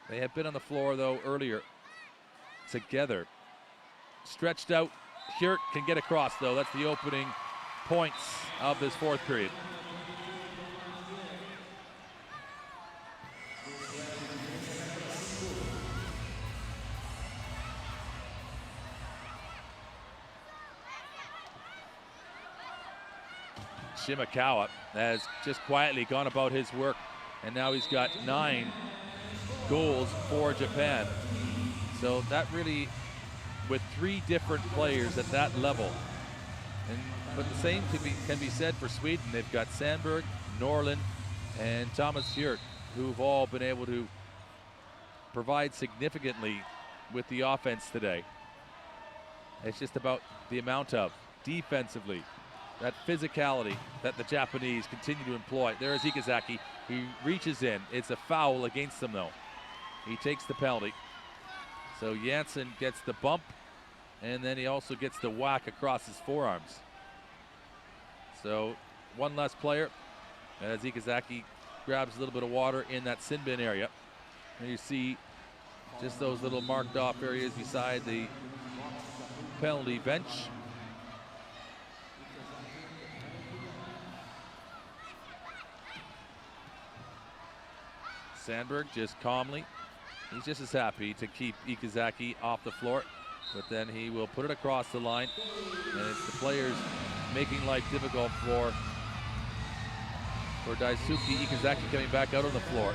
They have been on the floor though earlier together. Stretched out. HJERT can get across though. That's the opening points of this 4th period. Shimakawa has just quietly gone about his work, and now he's got 9 goals for Japan. So that really, with 3 different players at that level, but the same can be said for Sweden. They've got Sandberg, NORLIN, and Thomas HJERT, who've all been able to provide significantly with the offense today. It's just about the amount of defensively, that physicality that the Japanese continue to employ. There is IKEZAKI. He reaches in. It's a foul against him though. He takes the penalty. So JANSSON gets the bump, and then he also gets the whack across his forearms. So 1 less player as IKEZAKI grabs a little bit of water in that sin bin area. And you see just those little marked off areas beside the penalty bench. Sandberg just calmly, he's just as happy to keep IKEZAKI off the floor, but then he will put it across the line, and it's the players making life difficult for Daisuke. IKEZAKI coming back out on the floor.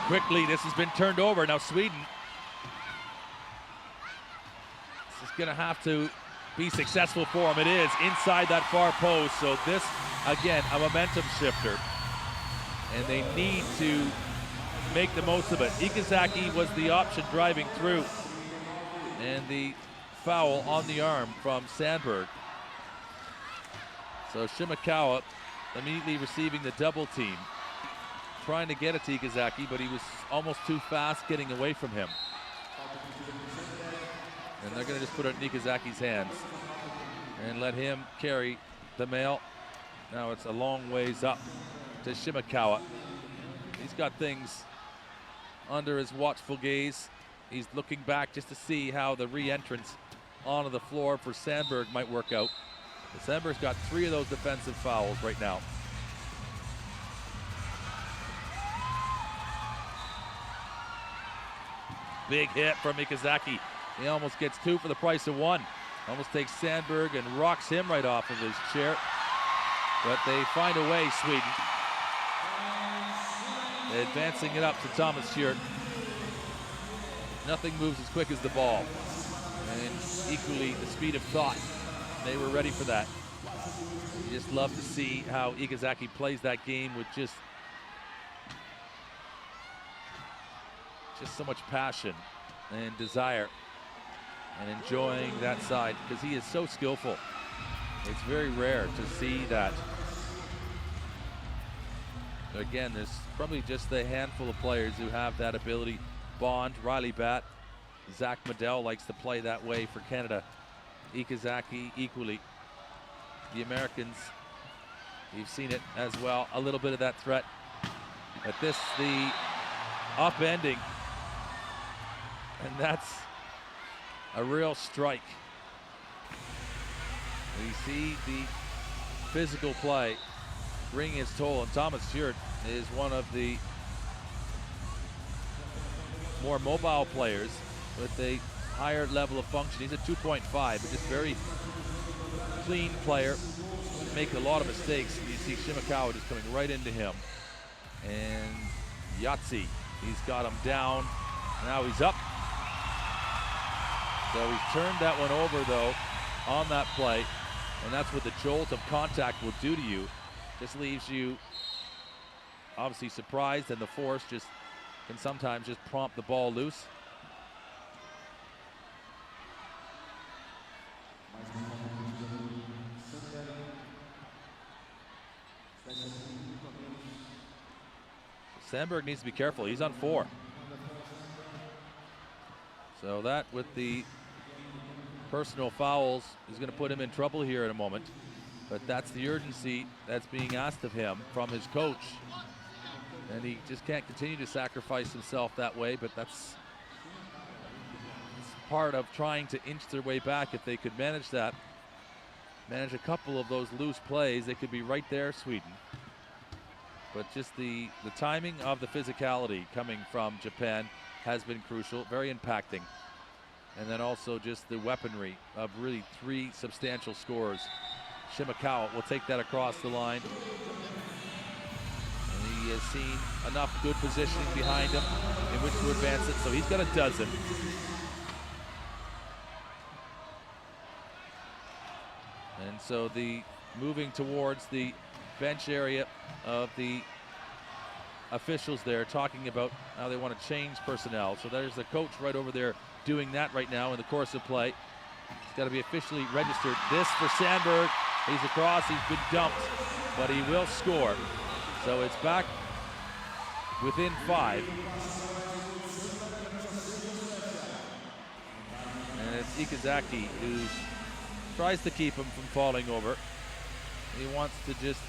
Quickly, this has been turned over. Now Sweden, this is gonna have to be successful for him. It is inside that far post, so this, again, a momentum shifter. And they need to make the most of it. IKEZAKI was the option driving through. And the foul on the arm from Sandberg. So Shimakawa immediately receiving the double team. Trying to get it to IKEZAKI, but he was almost too fast getting away from him. And they're gonna just put it in IKEZAKI's hands and let him carry the mail. Now it's a long ways up to Shimakawa. He's got things under his watchful gaze. He's looking back just to see how the re-entrance onto the floor for Sandberg might work out. But Sandberg's got 3 of those defensive fouls right now. Big hit from IKEZAKI. He almost gets 2 for the price of 1. Almost takes Sandberg and rocks him right off of his chair. But they find a way, Sweden. Advancing it up to Thomas HJERT. Nothing moves as quick as the ball. And equally the speed of thought. They were ready for that. You just love to see how IKEZAKI plays that game with just so much passion and desire and enjoying that side because he is so skillful. It's very rare to see that. Again, there's probably just a handful of players who have that ability. Bond, Riley Batt, Zach Medell likes to play that way for Canada. IKEZAKI equally. The Americans, you've seen it as well, a little bit of that threat. But this, the upending, and that's a real strike. We see the physical play bringing its toll, and Thomas HJERT is one of the more mobile players with a higher level of function. He's a 2.5, but just very clean player. Make a lot of mistakes. You see Shimakawa just coming right into him. And Yahtzee, he's got him down. Now he's up. So he's turned that one over though on that play. And that's what the jolt of contact will do to you. Just leaves you obviously surprised, and the force just can sometimes just prompt the ball loose. Sandberg needs to be careful. He's on 4. So that, with the personal fouls, is going to put him in trouble here in a moment. But that's the urgency that's being asked of him from his coach. And he just can't continue to sacrifice himself that way, but that's part of trying to inch their way back. If they could manage that, manage a couple of those loose plays, they could be right there, Sweden. But just the timing of the physicality coming from Japan has been crucial, very impacting. And then also just the weaponry of really 3 substantial scores. Shimakawa will take that across the line. And he has seen enough good positioning behind him in which to advance it, so he's got a dozen. And so the moving towards the bench area of the officials there, talking about how they want to change personnel. So there's the coach right over there doing that right now in the course of play. It's got to be officially registered. This for Sandberg. He's across, he's been dumped, but he will score. So it's back within 5. And it's IKEZAKI who tries to keep him from falling over. He wants to just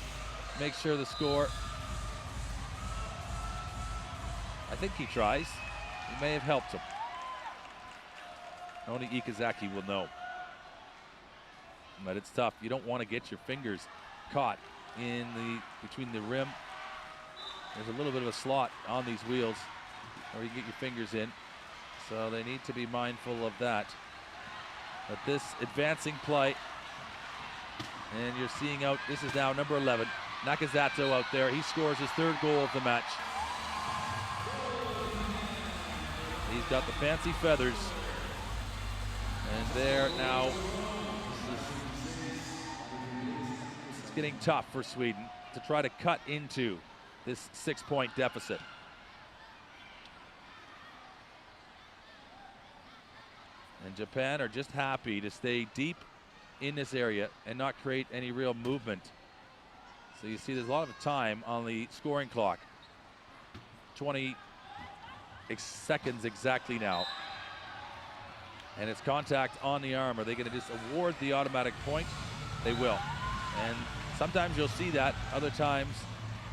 make sure the score. I think he tries. He may have helped him. Only IKEZAKI will know. But it's tough. You don't want to get your fingers caught in between the rim. There's a little bit of a slot on these wheels where you get your fingers in. So they need to be mindful of that. But this advancing play, and you're seeing out, this is now number 11, NAKAZATO out there. He scores his 3rd goal of the match. He's got the fancy feathers. And there now, it's getting tough for Sweden to try to cut into this 6-point deficit. And Japan are just happy to stay deep in this area and not create any real movement. So you see there's a lot of time on the scoring clock. 20 seconds exactly now. And it's contact on the arm. Are they going to just award the automatic point? They will. And sometimes you'll see that. Other times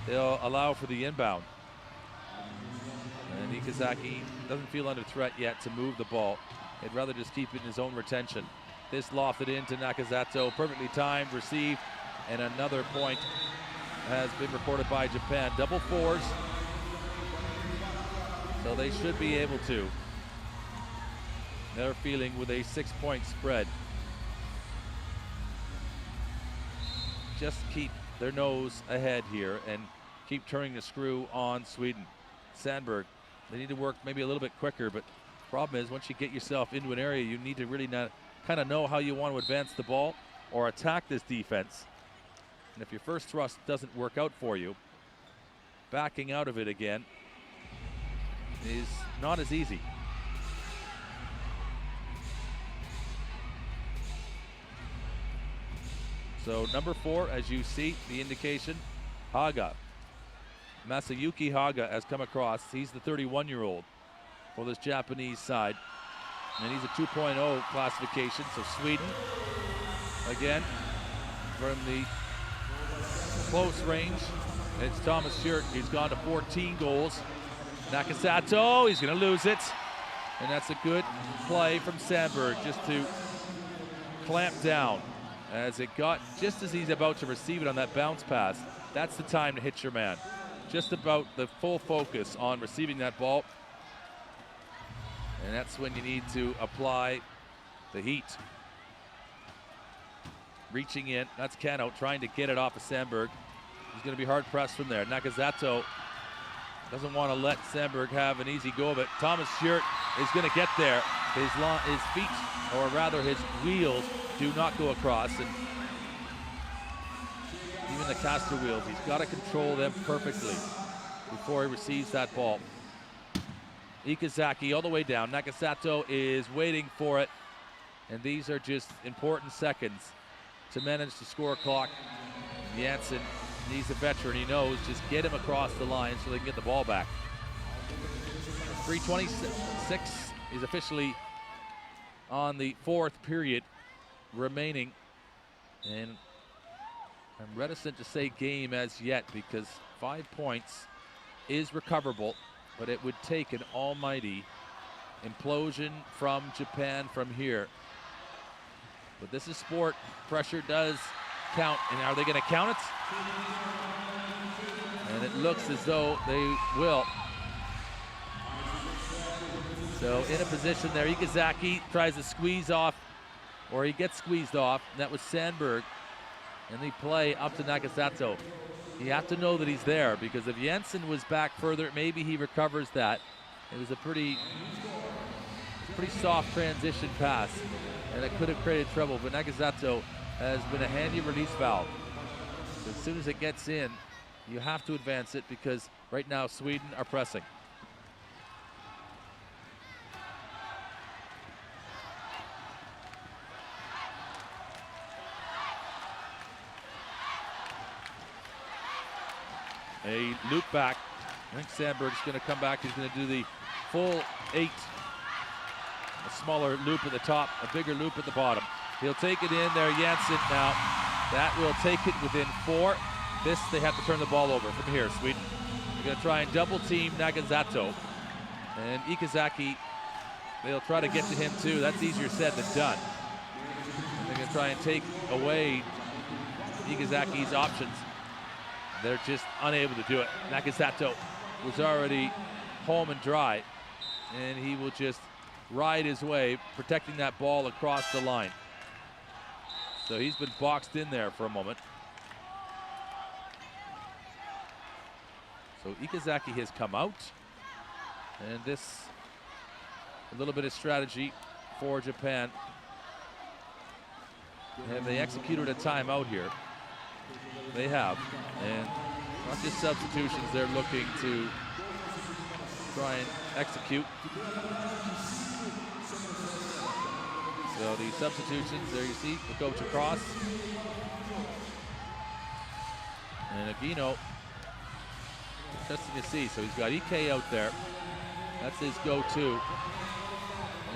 they'll allow for the inbound. And IKEZAKI doesn't feel under threat yet to move the ball. He'd rather just keep it in his own retention. This lofted into NAKAZATO, perfectly timed, received, and another point has been recorded by Japan. Double 4s. So they should be able to. They're feeling with a 6-point spread. Just keep their nose ahead here and keep turning the screw on Sweden. Sandberg, they need to work maybe a little bit quicker, but the problem is once you get yourself into an area, you need to really kind of know how you want to advance the ball or attack this defense. And if your first thrust doesn't work out for you, backing out of it again is not as easy. So number 4, as you see the indication, Haga. Masayuki Haga has come across. He's the 31-year-old for this Japanese side. And he's a 2.0 classification. So Sweden, again, from the close range, it's Thomas HJERT. He's gone to 14 goals. NAKAZATO, he's going to lose it. And that's a good play from Sandberg just to clamp down. As it got, just as he's about to receive it on that bounce pass, that's the time to hit your man. Just about the full focus on receiving that ball. And that's when you need to apply the heat. Reaching in, that's KANNO trying to get it off of Sandberg. He's going to be hard pressed from there. NAKAZATO doesn't want to let Sandberg have an easy go of it. Thomas HJERT is going to get there. His feet, or rather his wheels, do not go across, and even the caster wheels, he's got to control them perfectly. before he receives that ball. IKEZAKI all the way down. NAKAZATO is waiting for it. And these are just important seconds to manage the score clock. JANSSON, he's a veteran. He knows just get him across the line so they can get the ball back. 3:26 is officially on the fourth period remaining. And I'm reticent to say game as yet because 5 points is recoverable, but it would take an almighty implosion from Japan from here. But this is sport. Pressure does count. And are they going to count it? And it looks as though they will. So in a position there, IKEZAKI tries to squeeze off, or he gets squeezed off. And that was SANDBERG. And they play up to NAKAZATO. You have to know that he's there, because if JANSSON was back further, maybe he recovers that. It was a pretty soft transition pass, and it could have created trouble, but NAKAZATO has been a handy release valve. So as soon as it gets in, you have to advance it, because right now Sweden are pressing. A loop back. I think SANDBERG's going to come back. He's going to do the full 8. A smaller loop at the top, a bigger loop at the bottom. He'll take it in there, JANSSON now. That will take it within 4. This, they have to turn the ball over from here, Sweden. They're going to try and double team NAKAZATO. And IKEZAKI, they'll try to get to him too. That's easier said than done. They're going to try and take away IKEZAKI's options. They're just unable to do it. NAKAZATO was already home and dry, and he will just ride his way, protecting that ball across the line. So he's been boxed in there for a moment. So IKEZAKI has come out, and this, a little bit of strategy for Japan. Have they executed a timeout here? They have, and not just substitutions, they're looking to try and execute. So the substitutions, there you see the coach across. And Agino, interesting to see. So he's got IKE out there. That's his go-to.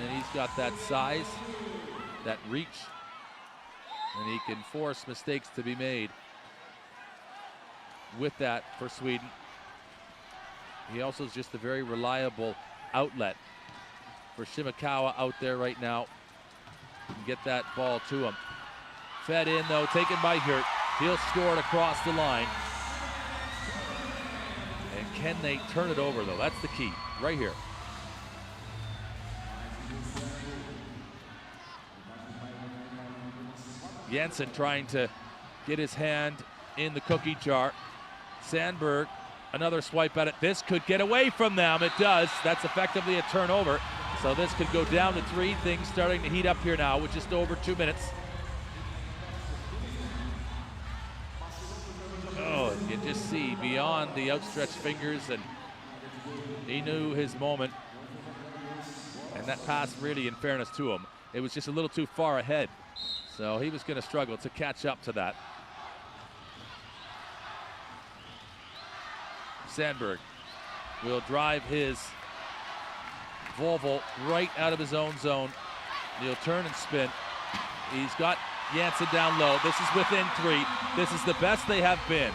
And he's got that size, that reach, and he can force mistakes to be made with that for Sweden. He also is just a very reliable outlet for Shimakawa out there right now. And get that ball to him. Fed in though, taken by HJERT. He'll score it across the line. And can they turn it over though? That's the key, right here. JANSSON trying to get his hand in the cookie jar. SANDBERG, another swipe at it. This could get away from them. It does. That's effectively a turnover. So this could go down to 3. Things starting to heat up here now with just over 2 minutes. Oh, you just see beyond the outstretched fingers, and he knew his moment. And that pass, really, in fairness to him, it was just a little too far ahead. So he was going to struggle to catch up to that. SANDBERG will drive his Volvo right out of his own zone. He'll turn and spin. He's got JANSSON down low. This is within 3. This is the best they have been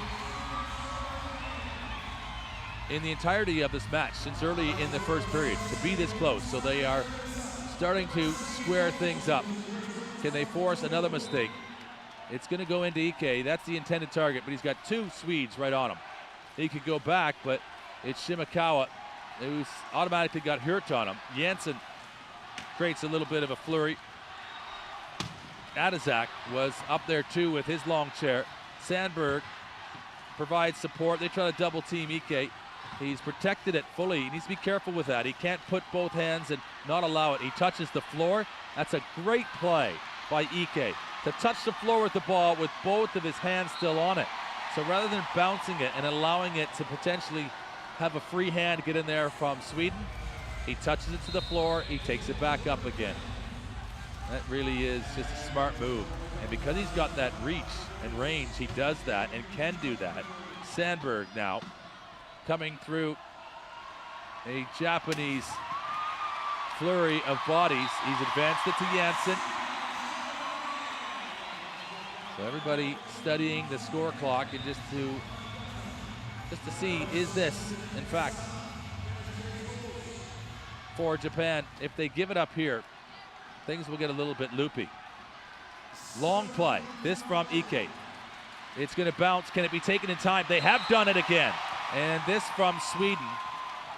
in the entirety of this match since early in the first period, to be this close. So they are starting to square things up. Can they force another mistake? It's going to go into IKE. That's the intended target, but he's got 2 Swedes right on him. He could go back, but it's Shimakawa who's automatically got HJERT on him. JANSSON creates a little bit of a flurry. ADASZAK was up there too with his long chair. SANDBERG provides support. They try to double team IKE. He's protected it fully. He needs to be careful with that. He can't put both hands and not allow it. He touches the floor. That's a great play by IKE to touch the floor with the ball with both of his hands still on it. So rather than bouncing it and allowing it to potentially have a free hand get in there from Sweden. He touches it to the floor, he takes it back up again. That really is just a smart move. And because he's got that reach and range, he does that and can do that. Sandberg now coming through a Japanese flurry of bodies. He's advanced it to Janssen. So everybody studying the score clock and just to see, is this, in fact, for Japan, if they give it up here, things will get a little bit loopy. Long play, this from Ike. It's gonna bounce, can it be taken in time? They have done it again. And this from Sweden.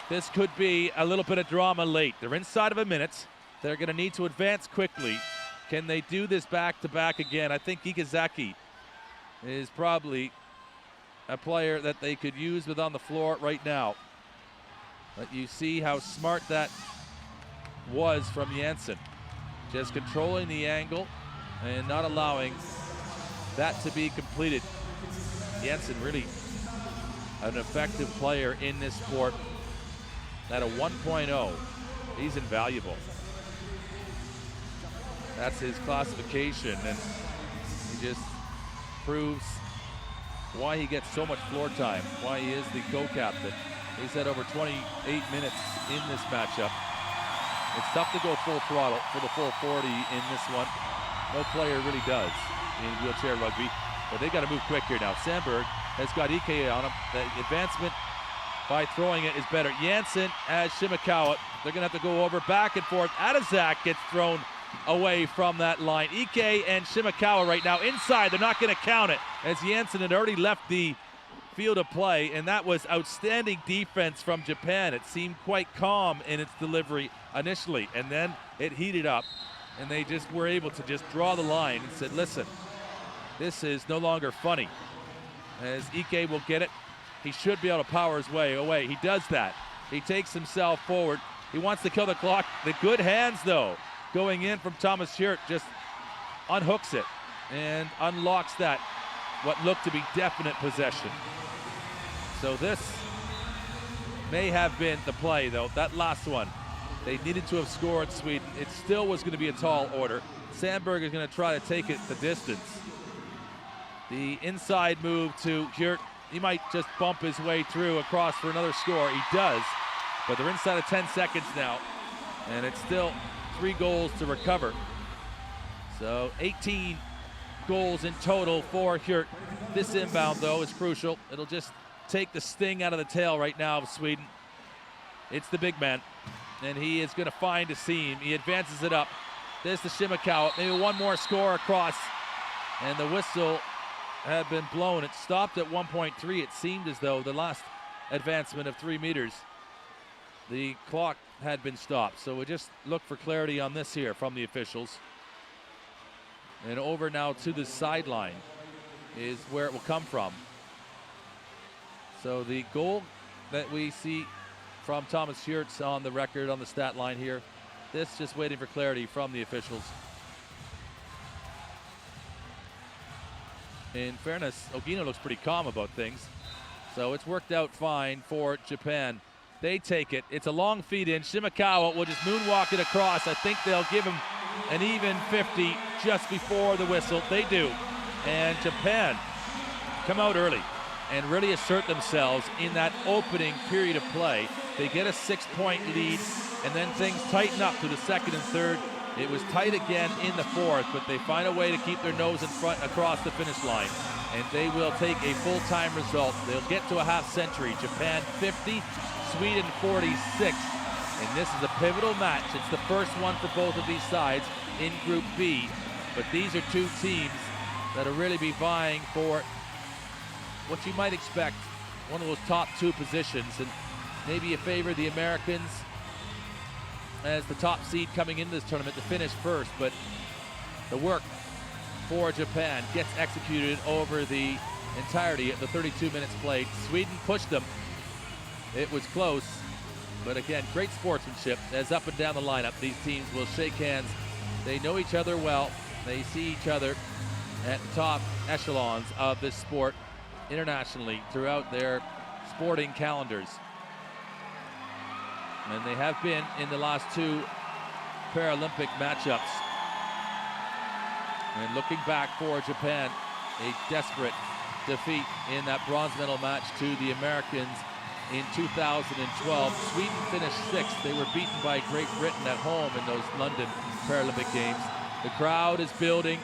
This could be a little bit of drama late. They're inside of a minute. They're gonna need to advance quickly. Can they do this back-to-back again? I think IKEZAKI is probably a player that they could use with on the floor right now. But you see how smart that was from Janssen. Just controlling the angle and not allowing that to be completed. Janssen really an effective player in this sport. At a 1.0, he's invaluable. That's his classification, and he just proves why he gets so much floor time, why he is the co-captain. He's had over 28 minutes in this matchup. It's tough to go full throttle for the full 40 in this one. No player really does in wheelchair rugby, but they got to move quick here now. Sandberg has got Ike on him. The advancement by throwing it is better. Janssen as Shimakawa. They're gonna have to go over back and forth. ADASZAK gets thrown away from that line. Ike and Shimakawa right now inside. They're not gonna count it as Janssen had already left the field of play, and that was outstanding defense from Japan. It seemed quite calm in its delivery initially, and then it heated up, and they just were able to just draw the line and said, listen, this is no longer funny. As Ike will get it, he should be able to power his way away. He does that. He takes himself forward. He wants to kill the clock. The good hands, though, going in from HJERT, just unhooks it and unlocks that, what looked to be definite possession. So this may have been the play, though. That last one, they needed to have scored Sweden. It still was going to be a tall order. Sandberg is going to try to take it the distance. The inside move to HJERT. He might just bump his way through across for another score. He does, but they're inside of 10 seconds now, and it's still 3 goals to recover. So 18 goals in total for HJERT. This inbound, though, is crucial. It'll just take the sting out of the tail right now of Sweden. It's the big man, and he is going to find a seam. He advances it up. There's the Shimakawa. Maybe one more score across, and the whistle had been blown. It stopped at 1.3. It seemed as though the last advancement of 3 meters, the clock had been stopped. So we just look for clarity on this here from the officials. And over now to the sideline is where it will come from. So the goal that we see from HJERT on the record on the stat line here, this just waiting for clarity from the officials. In fairness, Ogino looks pretty calm about things. So it's worked out fine for Japan. They take it. It's a long feed in. Shimakawa will just moonwalk it across. I think they'll give him an even 50 just before the whistle. They do. And Japan come out early and really assert themselves in that opening period of play. They get a 6-point lead, and then things tighten up to the second and third. It was tight again in the fourth, but they find a way to keep their nose in front across the finish line, and they will take a full-time result. They'll get to a half century. Japan 50, Sweden 46, and this is a pivotal match. It's the first one for both of these sides in Group B, but these are 2 teams that'll really be vying for what you might expect, one of those top 2 positions, and maybe you favor the Americans as the top seed coming into this tournament to finish first, but the work for Japan gets executed over the entirety of the 32 minutes played. Sweden pushed them. It was close, but again, great sportsmanship as up and down the lineup. These teams will shake hands. They know each other well. They see each other at the top echelons of this sport internationally throughout their sporting calendars. And they have been in the last two Paralympic matchups. And looking back for Japan, a desperate defeat in that bronze medal match to the Americans in 2012. Sweden finished sixth. They were beaten by Great Britain at home in those London Paralympic Games. The crowd is building,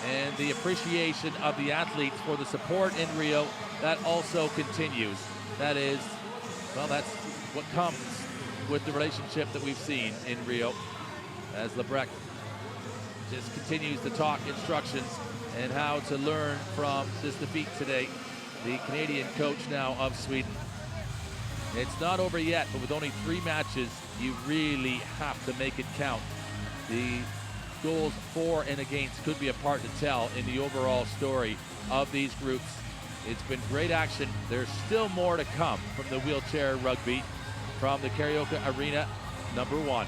and the appreciation of the athletes for the support in Rio, that also continues. That is, well, that's what comes with the relationship that we've seen in Rio, as Lebrecht just continues to talk instructions and how to learn from this defeat today. The Canadian coach now of Sweden. It's not over yet, but with only 3 matches, you really have to make it count. The goals for and against could be a part to tell in the overall story of these groups. It's been great action. There's still more to come from the wheelchair rugby from the Karaoke Arena #1.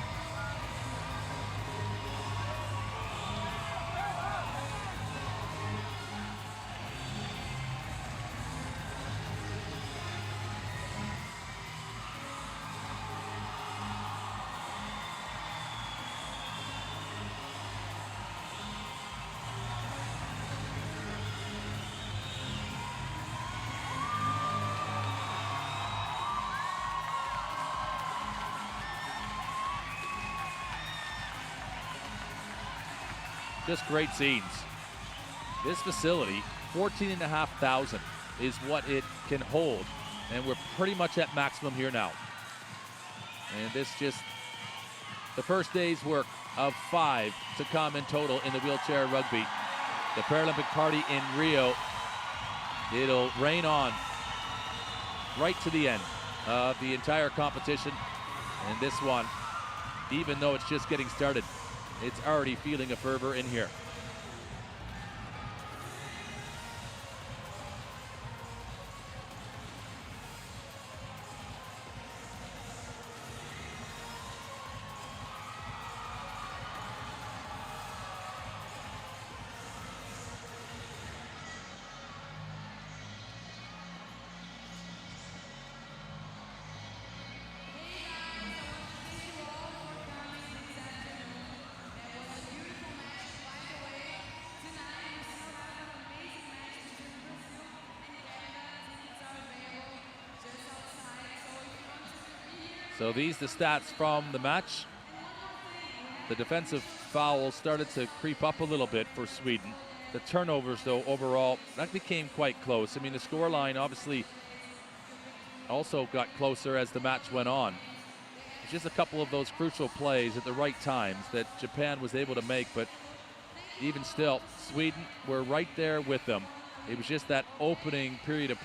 Just great scenes. This facility, 14,500 is what it can hold. And we're pretty much at maximum here now. And this just the first day's work of 5 to come in total in the wheelchair rugby. The Paralympic party in Rio, it'll rain on right to the end of the entire competition. And this one, even though it's just getting started, it's already feeling a fervor in here. So these the stats from the match. The defensive fouls started to creep up a little bit for Sweden. The turnovers, though, overall, that became quite close. I mean, the scoreline obviously also got closer as the match went on. It's just a couple of those crucial plays at the right times that Japan was able to make, but even still, Sweden were right there with them. It was just that opening period of